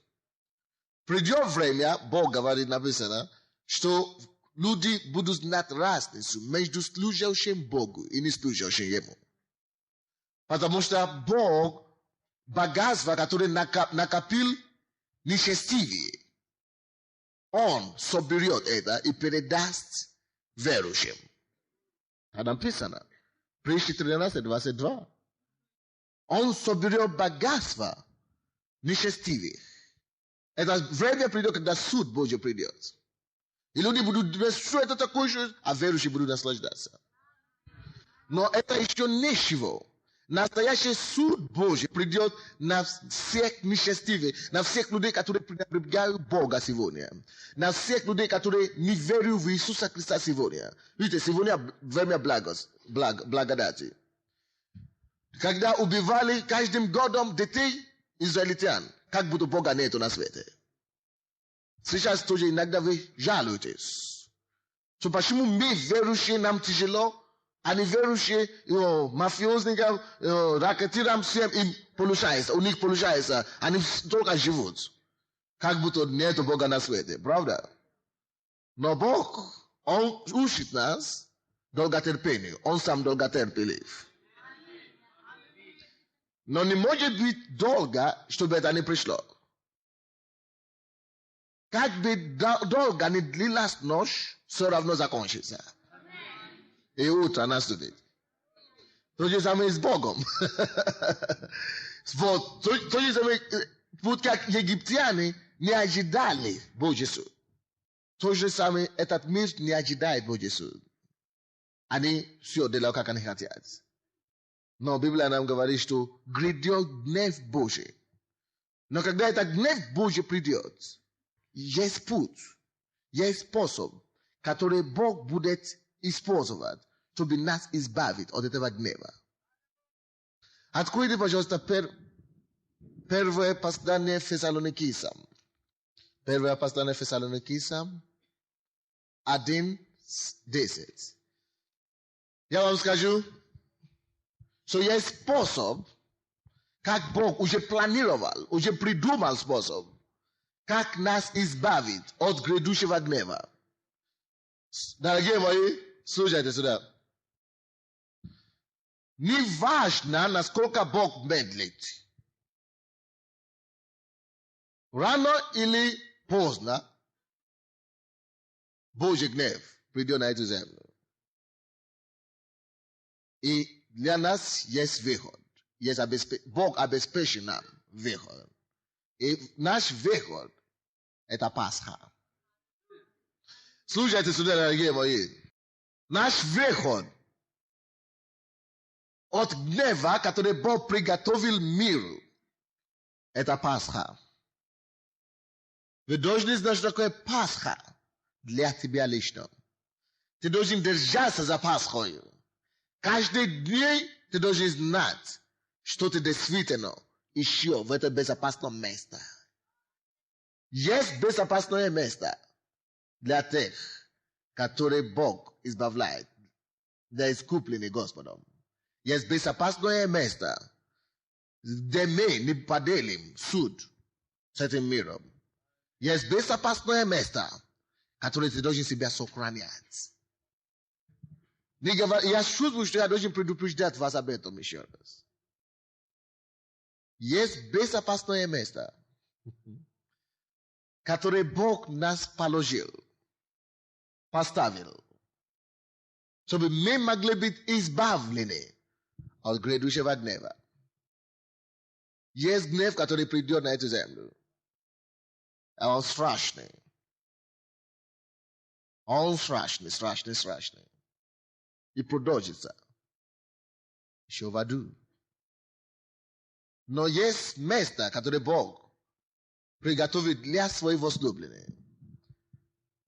Придет время, Бог говорит, написано, что люди будут знать разницу между служащим Богу и не служащим Ему. Потому что Бог богатство, которое накопил нечестивые, Он соберет это и передаст верующим. А написано, Притчи 13:22. Он соберет богатство нечестивых. Это время придет, когда суд Божий придет. И люди будут думать, что это такое, а верующие будут наслаждаться. Но это еще ничего. Настоящий суд Божий придет на всех нечестивых, на всех людей, которые пренебрегают Бога сегодня. На всех людей, которые не верят в Иисуса Христа сегодня. Видите, сегодня время благодати. Когда убивали каждым годом детей израильтян, как будто Бога нету на свете. Сейчас тоже иногда вы жалуетесь. So, почему мы верующие нам тяжело, а не верующие мафиозникам, ракетирам всем им получается, у них получается, они только живут. Как будто нету Бога на свете, правда? Но Бог, Он учит нас долготерпению, Он сам долготерпелив. Но не может быть долго, чтобы это не пришло. Как бы долго не длилась ночь, все равно закончится. И утро наступит. То же самое с Богом. Вот, то же самое, вот как египтяне не ожидали Божий суд. То же самое этот мир не ожидает Божий суд. Они все делают, как они хотят. Но Библия нам говорит, что грядет гнев Божий Но когда этот гнев Божий придет, есть путь, есть способ, который Бог будет использовать, чтобы нас избавить от этого гнева. Откройте, пожалуйста, первое послание Фессалоникийцам. Первое послание Фессалоникийцам 1:10. Я вам скажу, что есть способ, как Бог уже планировал, уже придумал способ, как нас избавить от грядущего гнева. Дорогие мои, слушайте сюда. Не важно, насколько Бог медлит. Рано или поздно Божий гнев придет на эту землю. И для нас есть выход. Бог обеспечит нам выход. И наш выход – это Пасха. Слушайте сюда, дорогие мои. Наш выход от гнева, который Бог приготовил миру, это Пасха. Вы должны знать, что такое Пасха для тебя лично. Ты должен держаться за Пасхой. Каждый день ты должен знать, что ты действительно еще в это безопасное место. Есть безопасное место для тех, которые Бог избавляет, для искупленных Господом. Есть безопасное место, где мы не поделим суд с этим миром. Есть безопасное место, которое ты должен себя сохранять. Я чувствую, что я должен предупреждать вас об этом еще раз. Есть безопасное место, которое Бог нас положил, поставил, чтобы мы могли быть избавлены от грядущего гнева. Есть гнев, который придет на эту землю. Он страшный. Он страшный, страшный, страшный. И продолжится еще в аду. Но есть место, которое Бог приготовил для своих возлюбленных.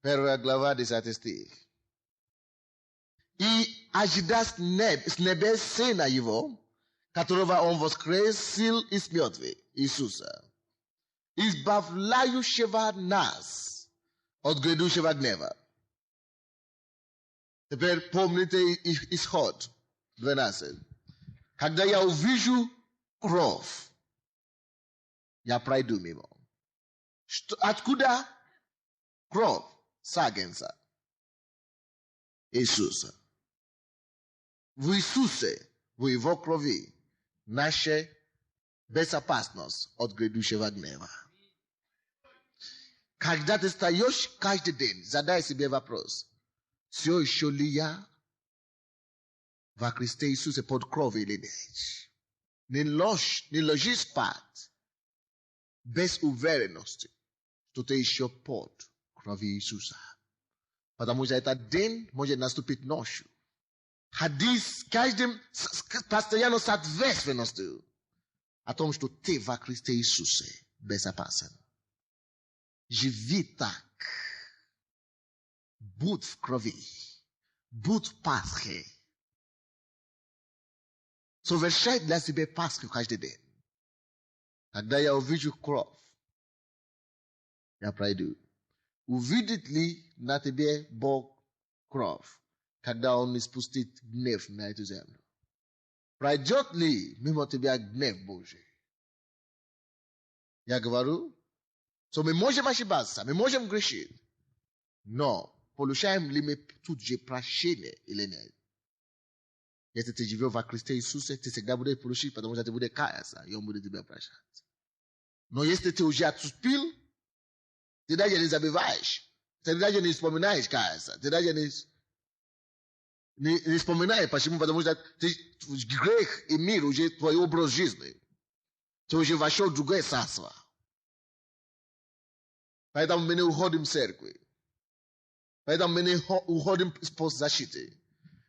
1 глава, 10 стих. И ожидая с небес Сына Его, которого Он воскресил из мертвых, Иисуса, избавляющего нас от грядущего гнева. Теперь помните исход 12. Когда я увижу кровь, я пройду мимо. Откуда кровь сагнется? Иисуса. В Иисусе, в Его крови, наша безопасность от грядущего гнева. Когда ты встаешь каждый день, задай себе вопрос. Все еще ли я во Христе Иисусе под кровью или нет? Не ложись спать без уверенности, что ты еще под кровью Иисуса. Потому что этот день может наступить ночью. Хадис каждым постоянно с ответственностью о том, что ты во Христе Иисусе безопасен. Живи так. Будь в крови. Будь в Пасхе. Совершай для себя Пасху каждый день. Когда я увижу кровь, я пройду. Увидит ли на тебе Бог кровь, когда Он испустит гнев на эту землю? Пройдет ли мимо тебя гнев Божий? Я говорю, что мы можем ошибаться, мы можем грешить, но получаем ли мы тут же прощение или нет? Если ты живешь во Христе Иисусе, ты всегда будешь получить, потому что ты будешь каяться, и Он будет тебя прощать. Но если ты уже отступил, ты даже не забываешь, ты даже не вспоминаешь каяться, ты даже не вспоминаешь, почему? Потому что грех и мир уже твой образ жизни. Ты уже вошел в другое царство. Поэтому мы не уходим в церкви. Поэтому мы не уходим из защиты.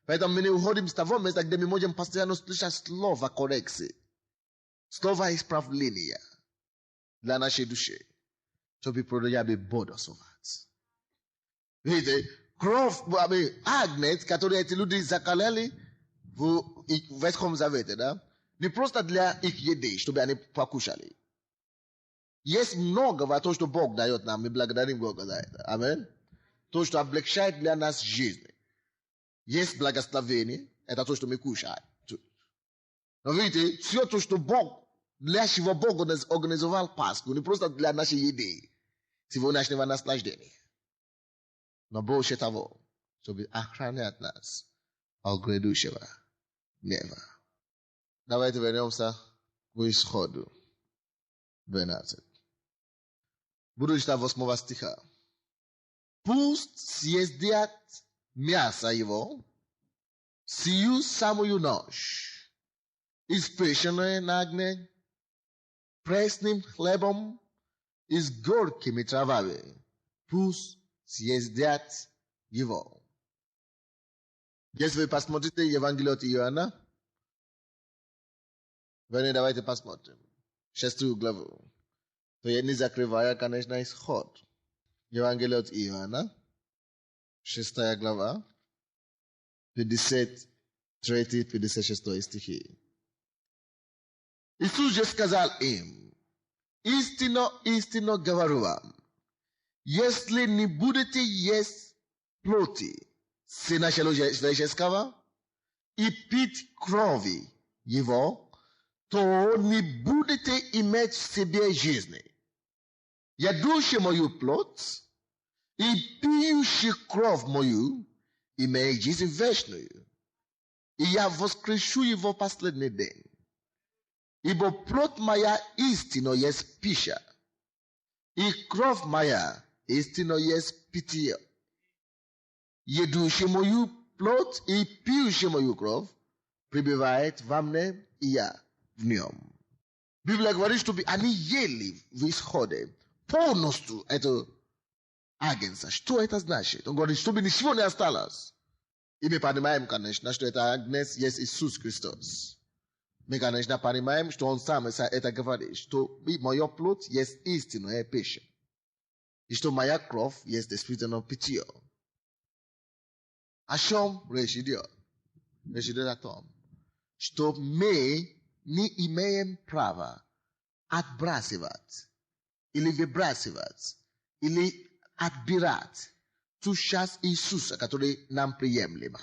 Поэтому мы не уходим с того места, где мы можем постоянно слышать слово коррекции. Слово исправления. dla naszej duszy, żeby проявить бодосовать. Видите, кровь, агнец, который эти люди закаляли в Ветхом Завете, да, не просто для их еды, чтобы они покушали. Есть многого, то, что Бог дает нам, мы благодарим Бога за это. Аминь. То, что облегчает для нас жизнь. Есть благословение, это то, что мы кушаем. Но видите, все то, что Бог, для чего Бог организовал Пасху, не просто для нашей еды, сегодняшнего наслаждения. Но больше того, чтобы охранять нас от грядущего гнева. Давайте вернемся к Исходу 12. Буду читать 8 стиха. Пусть съедят мясо его сию самую ночь, испеченное на огне, пресным хлебом и с горькими травами. Пусть съедят его. Если вы посмотрите Евангелие от Иоанна, давайте посмотрим 6 главу. То я не закрываю, конечно, Исход. Евангелие от Иоанна, 6 глава, 53-56 стихи. Иисус же сказал им: истинно, истинно говорю вам, если не будете есть плоти Сына Человеческого и пить крови Его, то не будете иметь в себе жизни. Ядущий мою плоть и пьющий кровь мою имеет жизнь вечную, и я воскрешу его в последний день. Ибо плоть моя истинно есть пища, и кровь моя истинно есть питье. Едущий мою плоть и пьющий мою кровь пребывает во мне, и я в нем. Библия говорит, чтобы они ели в Исходе полностью эту агнца. Что это значит? Он говорит, чтобы ничего не осталось. И мы понимаем, конечно, что это агнец есть Иисус Христос. Мы, конечно, понимаем, что он сам это говорит, что моя плоть есть истинная пища. И что моя кровь есть действительно питье. О чем речь идет? Речь идет о том, что мы не имеем права отбрасывать или выбрасывать, или отбирать ту часть Иисуса, которая нам приемлема.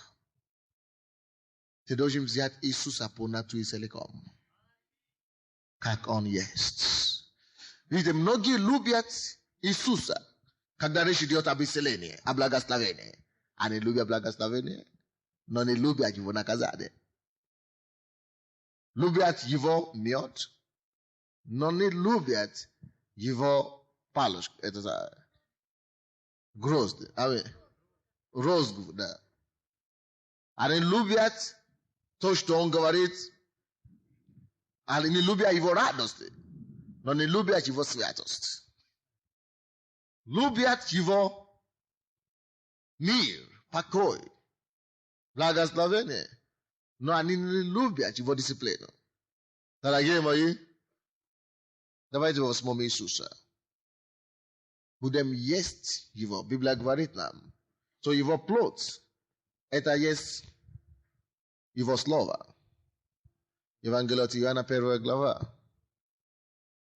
Ты должен взять Иисуса полностью и целиком, как Он есть. Видите, многие любят Иисуса, когда речь идет об исцелении, о благословении. Они любят благословение, но не любят Его наказание. Любят Его мед, но не любят Его палочку. Это грозди. Розгу, да. Они любят то, что Он говорит. Они не любят Его радости, но не любят Его святость. Любят Его мир, покой, благословение, но они не любят Его дисциплину. Дорогие мои, давайте возьмем Иисуса. Будем есть Его. Библия говорит нам, что Его плоть, это есть Его Слово. Евангелие от Иоанна, 1 глава.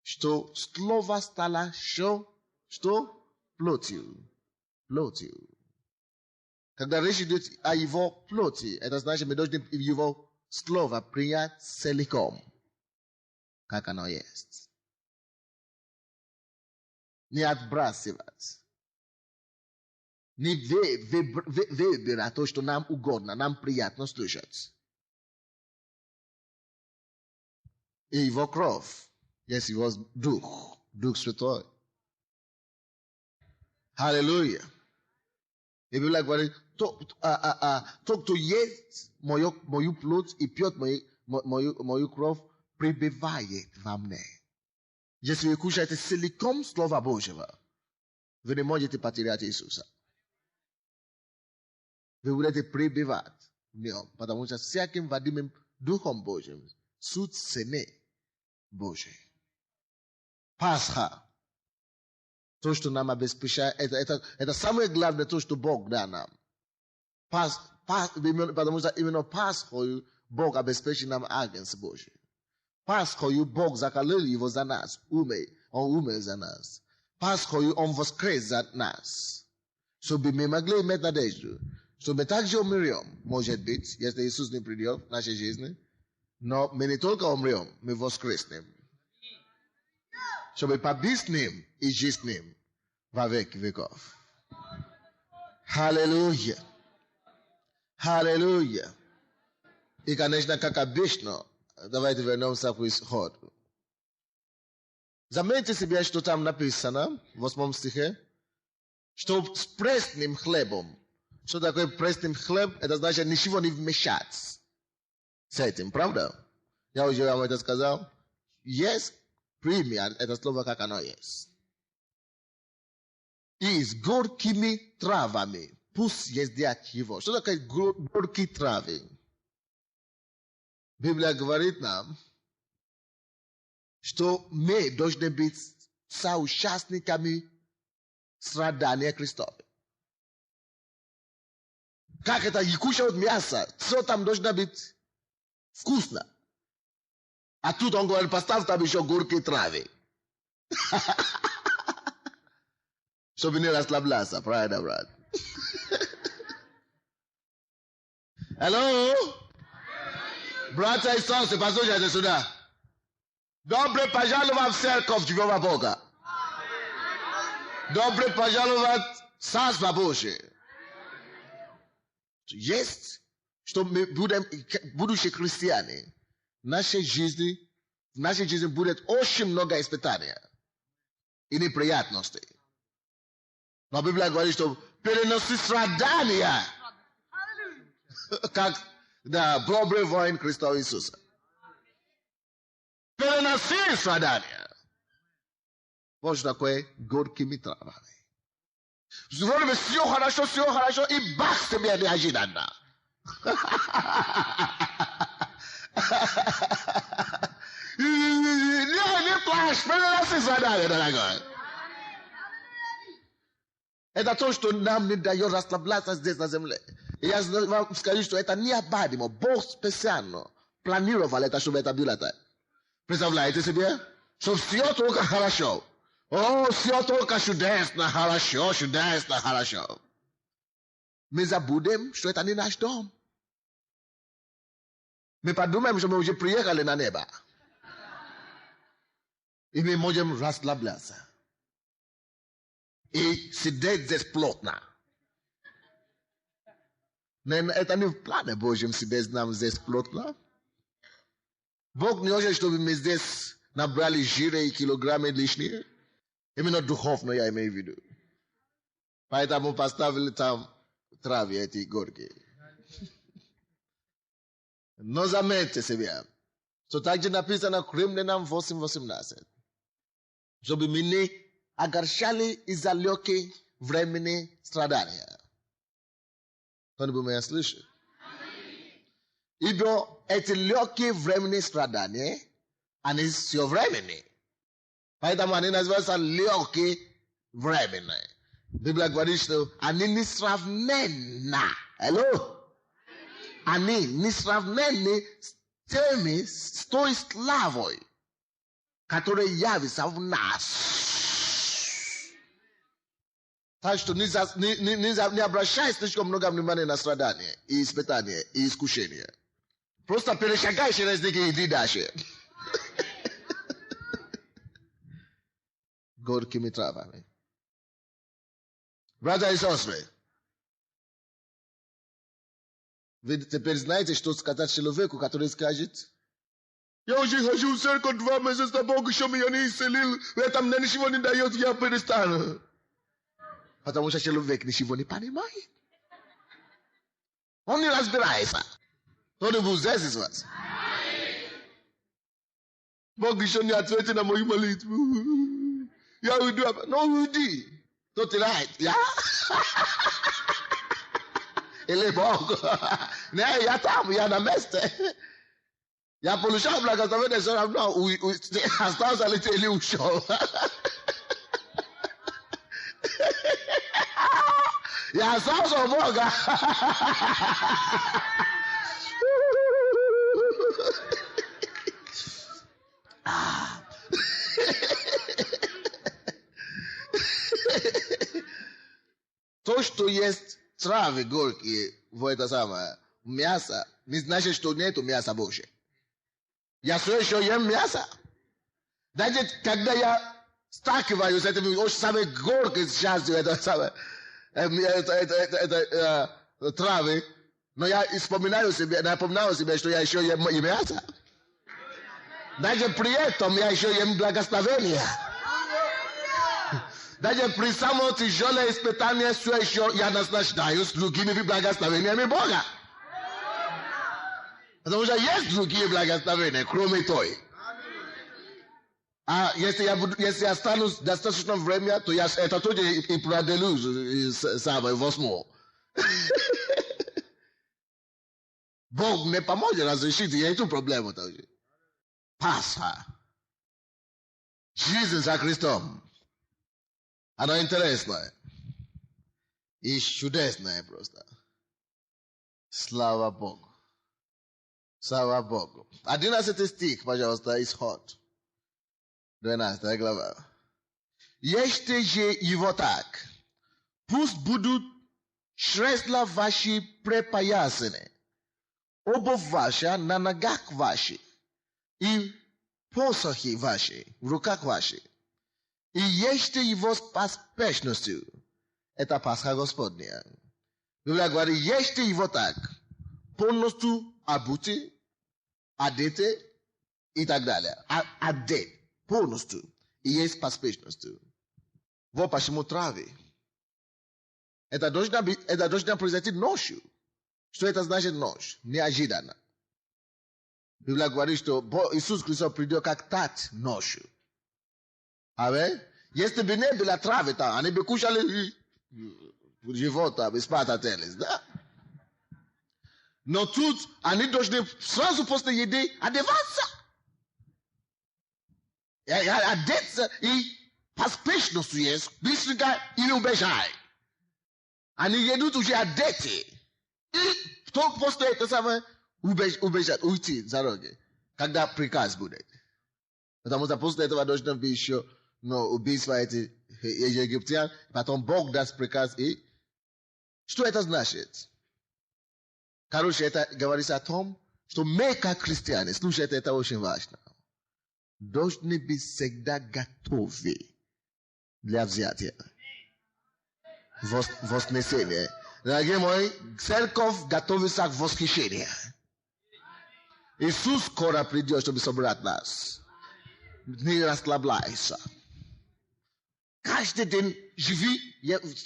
Что Слово стало что? Плотью. Плотью. Когда речь идет о Его плоти, это значит, мы должны Его Слово принять целиком, как оно есть. Не отбрасывать. Не выбирать то, что нам угодно, нам приятно слушать. И Его кровь, есть Его Дух, Дух Святой. Аллилуйя. И Библия говорит, тот, кто ест мою плоть и пьет мою кровь, пребывает во мне. Если вы кушаете целиком Слова Божьего, вы не можете потерять Иисуса. Вы будете пребывать в нем, потому что всяким водимым Духом Божьим суть сыны Божьи. Pascha. То, что нам обеспечает, это самое главное, то, что Бог дал нам. Потому что именно Пасхою Бог обеспечил нам агнца Божий. Пасхою Бог закалил его за нас, он умер за нас. Пасхою он воскрес за нас, чтобы мы могли иметь надежду, чтобы также умрем, может быть, если Иисус не придет в нашей жизни, но мы не только умрем, мы воскреснем. Чтобы побыть с Ним и жить с Ним во веки веков. Аллилуйя! Аллилуйя! И, конечно, как обычно, давайте вернемся к исходу. Заметьте себе, что там написано в 8 стихе, что с пресным хлебом. Что такое пресным хлеб? Это значит ничего не вмешать с этим, правда? Я уже вам это сказал. Есть, прими это слово, как оно есть. И с горькими травами. Пусть едят его. Что такое горькие травы? Библия говорит нам, что мы должны быть соучастниками страдания Христова. Как это и кушают мясо, все там должно быть вкусно. А тут он говорит, поставь там еще горькие травы. Чтобы не расслабляться, правда, брат? Hello? Братья и сестры, послушайте сюда. Добро пожаловать в церковь живого Бога. Добро пожаловать в Царство Божие. Есть, что мы будем, будущие христиане, в нашей жизни будет очень много испытаний и неприятностей. Но Библия говорит, что переносить страдания, как добрый воин Христа Иисуса. Переносить страдания. Вот что такое горькими травами. Вроде бы все хорошо, и бах тебе неожиданно. Не плачь, переноси страдания, дорогой. Это то, что нам не дает расслабляться здесь на земле. И я вам скажу, что это необходимо. Бог специально планировал это, чтобы это было так. Представляете себе? Что все только хорошо. О, все только чудесно, хорошо. Мы забудем, что это не наш дом. Мы подумаем, что мы уже приехали на небо. И мы можем расслабляться. И сидеть здесь плотно. Это не в плане Божьем сидеть нам здесь плотно. Бог не хочет, чтобы мы здесь набрали жиры и килограммы лишние. Именно духовно я имею в виду. Поэтому поставили там травы эти горькие. Но заметьте себе, что также написано в Римлянам 8:18. Чтобы мы не огорчали из-за легких времени страдания. Кто-нибудь меня слышит? Ибо эти легкие временные страдания, они все временные. Поэтому они называются легкие временные. Библия говорит, что они несравненны. Алло? Они несравненны с теми, с той славой, которая явится в нас. Так что не обращай слишком много внимания на страдания, и испытания, и искушения. Просто перешагай через них и иди дальше. Горькими травами. Братья и сестры, вы теперь знаете, что сказать человеку, который скажет: я уже хожу в церковь 2 месяца, Бог еще меня не исцелил, это мне ничего не дает, я перестану. Потому что человек ничего не понимает. Он не разбирается. Кто-нибудь здесь из вас? Бог еще не ответил на мою молитву. Я уйду. Но уйди. То ты right, я? Или Бог? Не, я там, я на месте. Я получал благословение все равно, остался ли ты или ушел. Я остался у Бога. То, что есть травы горькие в это самое мясо, не значит, что нету мяса больше. Я все еще ем мясо. Значит, когда я сталкиваюсь с этими очень самой горькой частью этого самого, травы, но я напоминаю себе, что я еще ем и мясо. Даже при этом я еще ем благословение. Даже при самом тяжелом испытании все еще я наслаждаюсь другими благословениями Бога. Потому что есть другие благословения, кроме той. А если я останусь достаточно время, то я это тоже и проделю самое восьмое. Бог мне поможет разрешить и эту проблему тоже. Пасха. Жизнь за Христом. Она интересная. И чудесная просто. Слава Богу. Слава Богу. 11 стих, пожалуйста, Исход. 12 глава. Ешьте же его так. Пусть будут чресла ваши препоясаны, обувь ваша на ногах ваших, и посохи ваши в руках ваших. И ешьте его с поспешностью. Это Пасха Господня. Библия говорит, ешьте его так. Полностью обуты, одеты и так далее. Одет. Полностью. И есть поспешностью. Вот почему травы. Это должно произойти ночью. Что это значит ночь? Неожиданно. Библия говорит, что Иисус Христос придет как тать ночью. Аминь. Если бы не было травы там, они бы кушали живота, беспатателись, да? Но тут они должны сразу после еды одеваться. Одеться и поспешностью есть, быстренько или убежать. Они едут уже одеты. И только после этого самое убежать, уйти с дороги, когда приказ будет. Потому что после этого должно быть еще убийство этих египтян, потом Бог даст приказ. И что это значит? Короче, это говорится о том, что мы, как христиане, слушайте, это очень важно, должны быть всегда готовы для взятия. Вознесения. Дорогие мои, церковь готовится к восхищению. Иисус скоро придет, чтобы собрать нас. Не расслабляйся. Каждый день живи,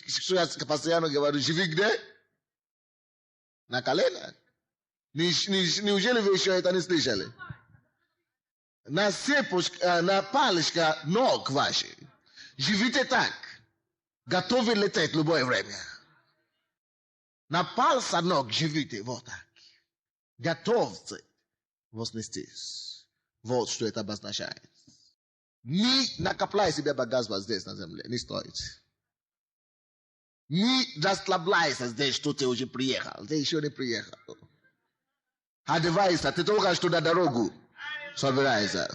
что я постоянно говорю, живи где? На коленях. Неужели вы еще это не слышали? На цепочка, на палочка ног ваших. Живите так. Готовы лететь в любое время. На пальца ног живите вот так. Готовьте вознестись. Вот что это обозначает. Не накопляй себе богатство здесь на земле. Не стоит. Не расслабляйся здесь, что ты уже приехал. Ты еще не приехал. Одевайся. Ты только что на дорогу собираешься.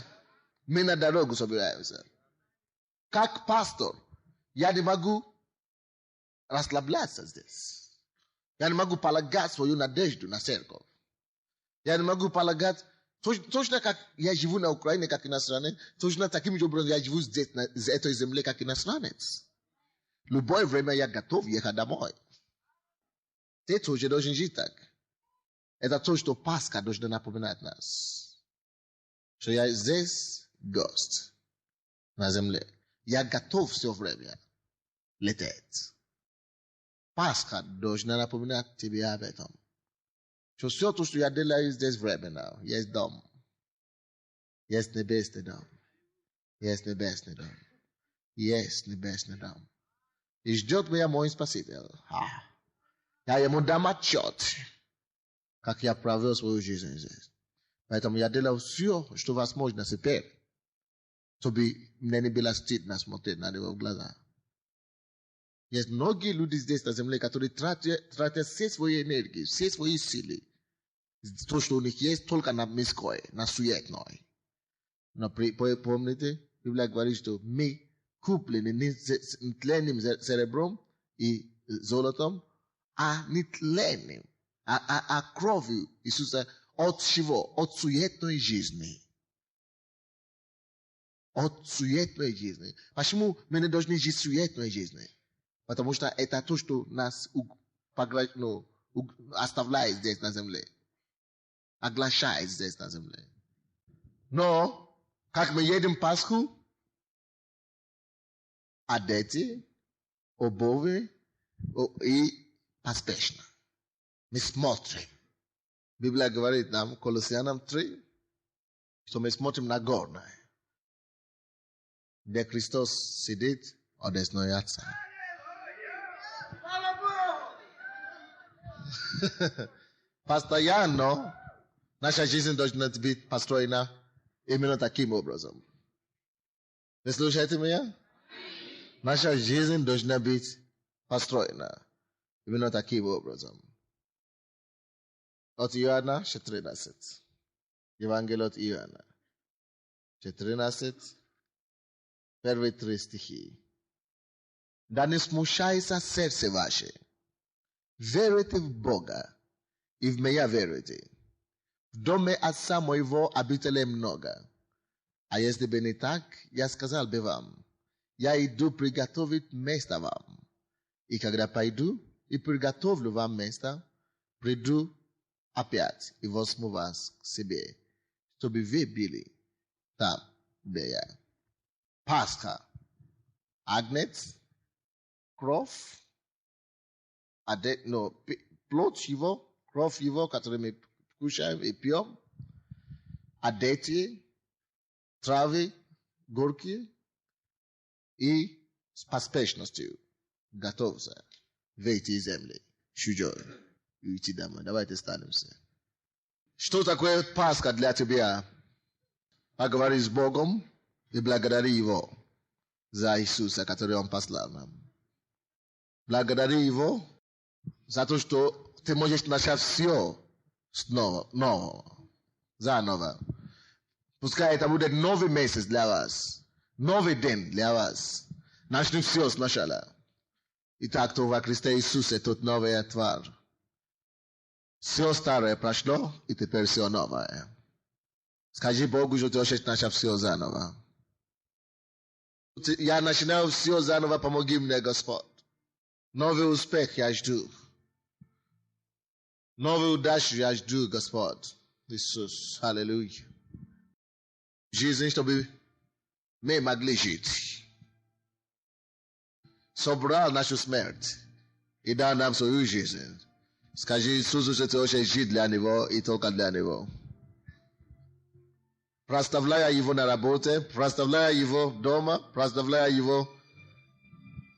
Мы на дорогу собираемся. Как пастор, я не могу расслабляться здесь. Я не могу полагать свою надежду на церковь. Я не могу полагать, точно как я живу на Украине, как иностранец, точно таким же образом я живу здесь, на этой земле, как иностранец. Любое время я готов ехать домой. Ты тоже должен жить так. Это то, что Пасха должна напоминать нас. Что я здесь гость на земле. Я готов все время лететь. Пасха должна напоминать тебе об этом. Что все то, что я делаю здесь временно, есть дом. Есть небесный дом. Есть небесный дом. Есть небесный дом. И ждет меня мой Спаситель. Я ему дам отчет, как я провел свою жизнь здесь. Поэтому я делал все, что возможно теперь, чтобы мне не было стыдно смотреть на него в глаза. Есть многие люди здесь на земле, которые тратят все свои энергии, все свои силы. То, что у них есть, только на мирское, на суетное. Но помните, Библия говорит, что мы куплены не тленным серебром и золотом, а не тленным, а кровью Иисуса от чего? От суетной жизни. От суетной жизни. Почему мы не должны жить суетной жизнью? Потому что это то, что нас оставляет здесь на земле. Оглашает здесь на земле. Но, как мы едем Пасху, одеты, обуви и поспешно. Мы смотрим. Библия говорит нам, Колоссянам 3, что мы смотрим на горное, где Христос сидит, одесноятся. Постоянно наша жизнь должна быть построена именно таким образом. Вы слушаете меня? Наша жизнь должна быть построена именно таким образом. От Иоанна 14. Евангелие от Иоанна 14. Первые 3 стихи. Да не смущается сердце ваше. Веруйте в Бога и в меня веруйте. В доме отца моего обителей много. А если бы не так, я сказал бы вам, я иду приготовить место вам. И когда пойду и приготовлю вам место, приду опять и возьму вас к себе, чтобы вы были там, где я. Пасха. Агнец, кровь, плоть его, кровь его, который мы кушаем и пьем, одетые, травы, горькие, и с поспешностью готовься выйти из земли, чужой, и уйти домой. Давайте станемся. Что такое Пасха для тебя? Поговори с Богом и благодари Его за Иисуса, который Он послал нам. Благодари Его за то, что ты можешь начать все снова, заново. Пускай это будет новый месяц для вас, новый день для вас. Начни все сначала. Итак, то во Христе Иисусе тут новая тварь. Все старое прошло, и теперь все новое. Скажи Богу, что ты хочешь начать все заново. Я начинаю все заново, помоги мне, Господь. Новый успех я жду. Новую удачу я жду, Господь. Иисус, аллилуйя. Жизнь, чтобы мы могли жить. Собрал нашу смерть и дал нам свою жизнь. Скажи Иисусу, что ты хочешь жить для Него и только для Него. Прославляя Его на работе, прославляя Его дома, прославляя Его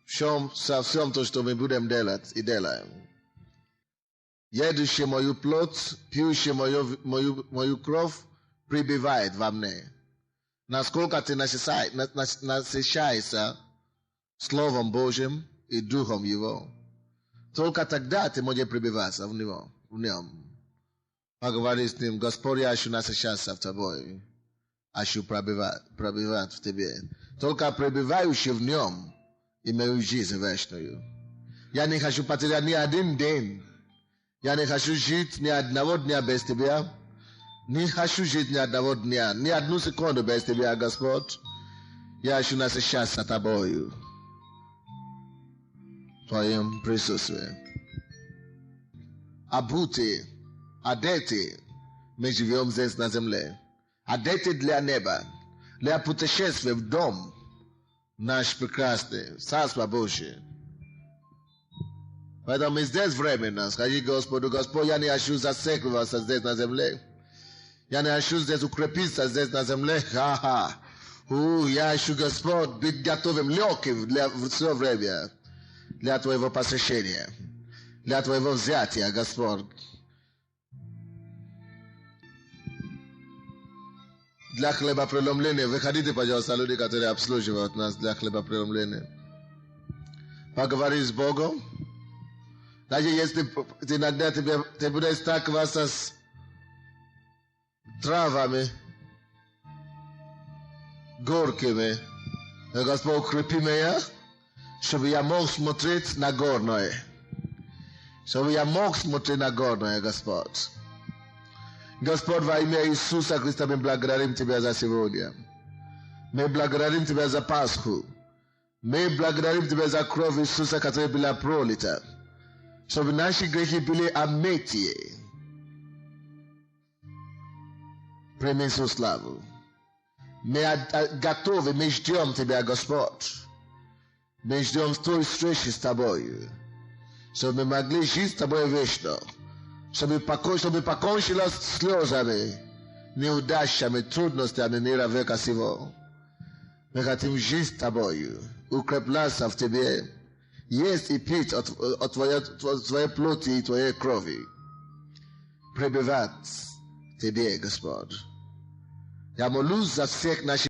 со всем то, что мы будем делать и делаем. Едущий мою плоть, пьющий мою кровь, прибывает во мне. Насколько ты насыщаешься Словом Божьим и Духом Его, только тогда ты можешь пребываться в Нем. Поговори с Ним, Господь, я хочу насыщаться в Тобой. Хочу пребывать в Тебе. Только пребывающий в Нем имею жизнь вечную. Я не хочу потерять ни один день. Я не хочу жить ни одного дня без Тебя. Не хочу жить ни одного дня, ни одну секунду без Тебя, Господь. Я хочу насыщаться Тобою. В Твоем присутствии. Обуты, одеты, мы живем здесь на земле. Одеты для неба, для путешествия в дом наш прекрасный, Царство Божие. Поэтому мы здесь временно. Скажи Господу, Господь, я не хочу зацикливаться здесь на земле. Я не хочу здесь укрепиться здесь на земле. Я хочу, Господь, быть готовым, легким для все время. Для Твоего посещения. Для Твоего взятия, Господь. Для хлеба преломления. Выходите, пожалуйста, люди, которые обслуживают нас для хлеба преломления. Поговори с Богом. Даже если иногда ты будешь сталкиваться с травами горькими, Господь, укрепи меня, чтобы я мог смотреть на горное. Чтобы я мог смотреть на горное, Господь. Господь, во имя Иисуса Христа, мы благодарим Тебя за сегодня. Мы благодарим Тебя за Пасху. Мы благодарим Тебя за кровь Иисуса, которая была пролита. Чтобы наши грехи были омыты. Прими свою славу. Мы готовы, мы ждем Тебя, Господь. Мы ждем той встречи с Тобою. Чтобы мы могли жить с Тобой вечно. Чтобы покончилось слезами, неудачами, трудностями мира века сего. Мы хотим жить с Тобою, укрепляться в Тебе, есть и пить от Твоей плоти и Твоей крови. Пребывать в Тебе, Господь. Я молюсь за всех наших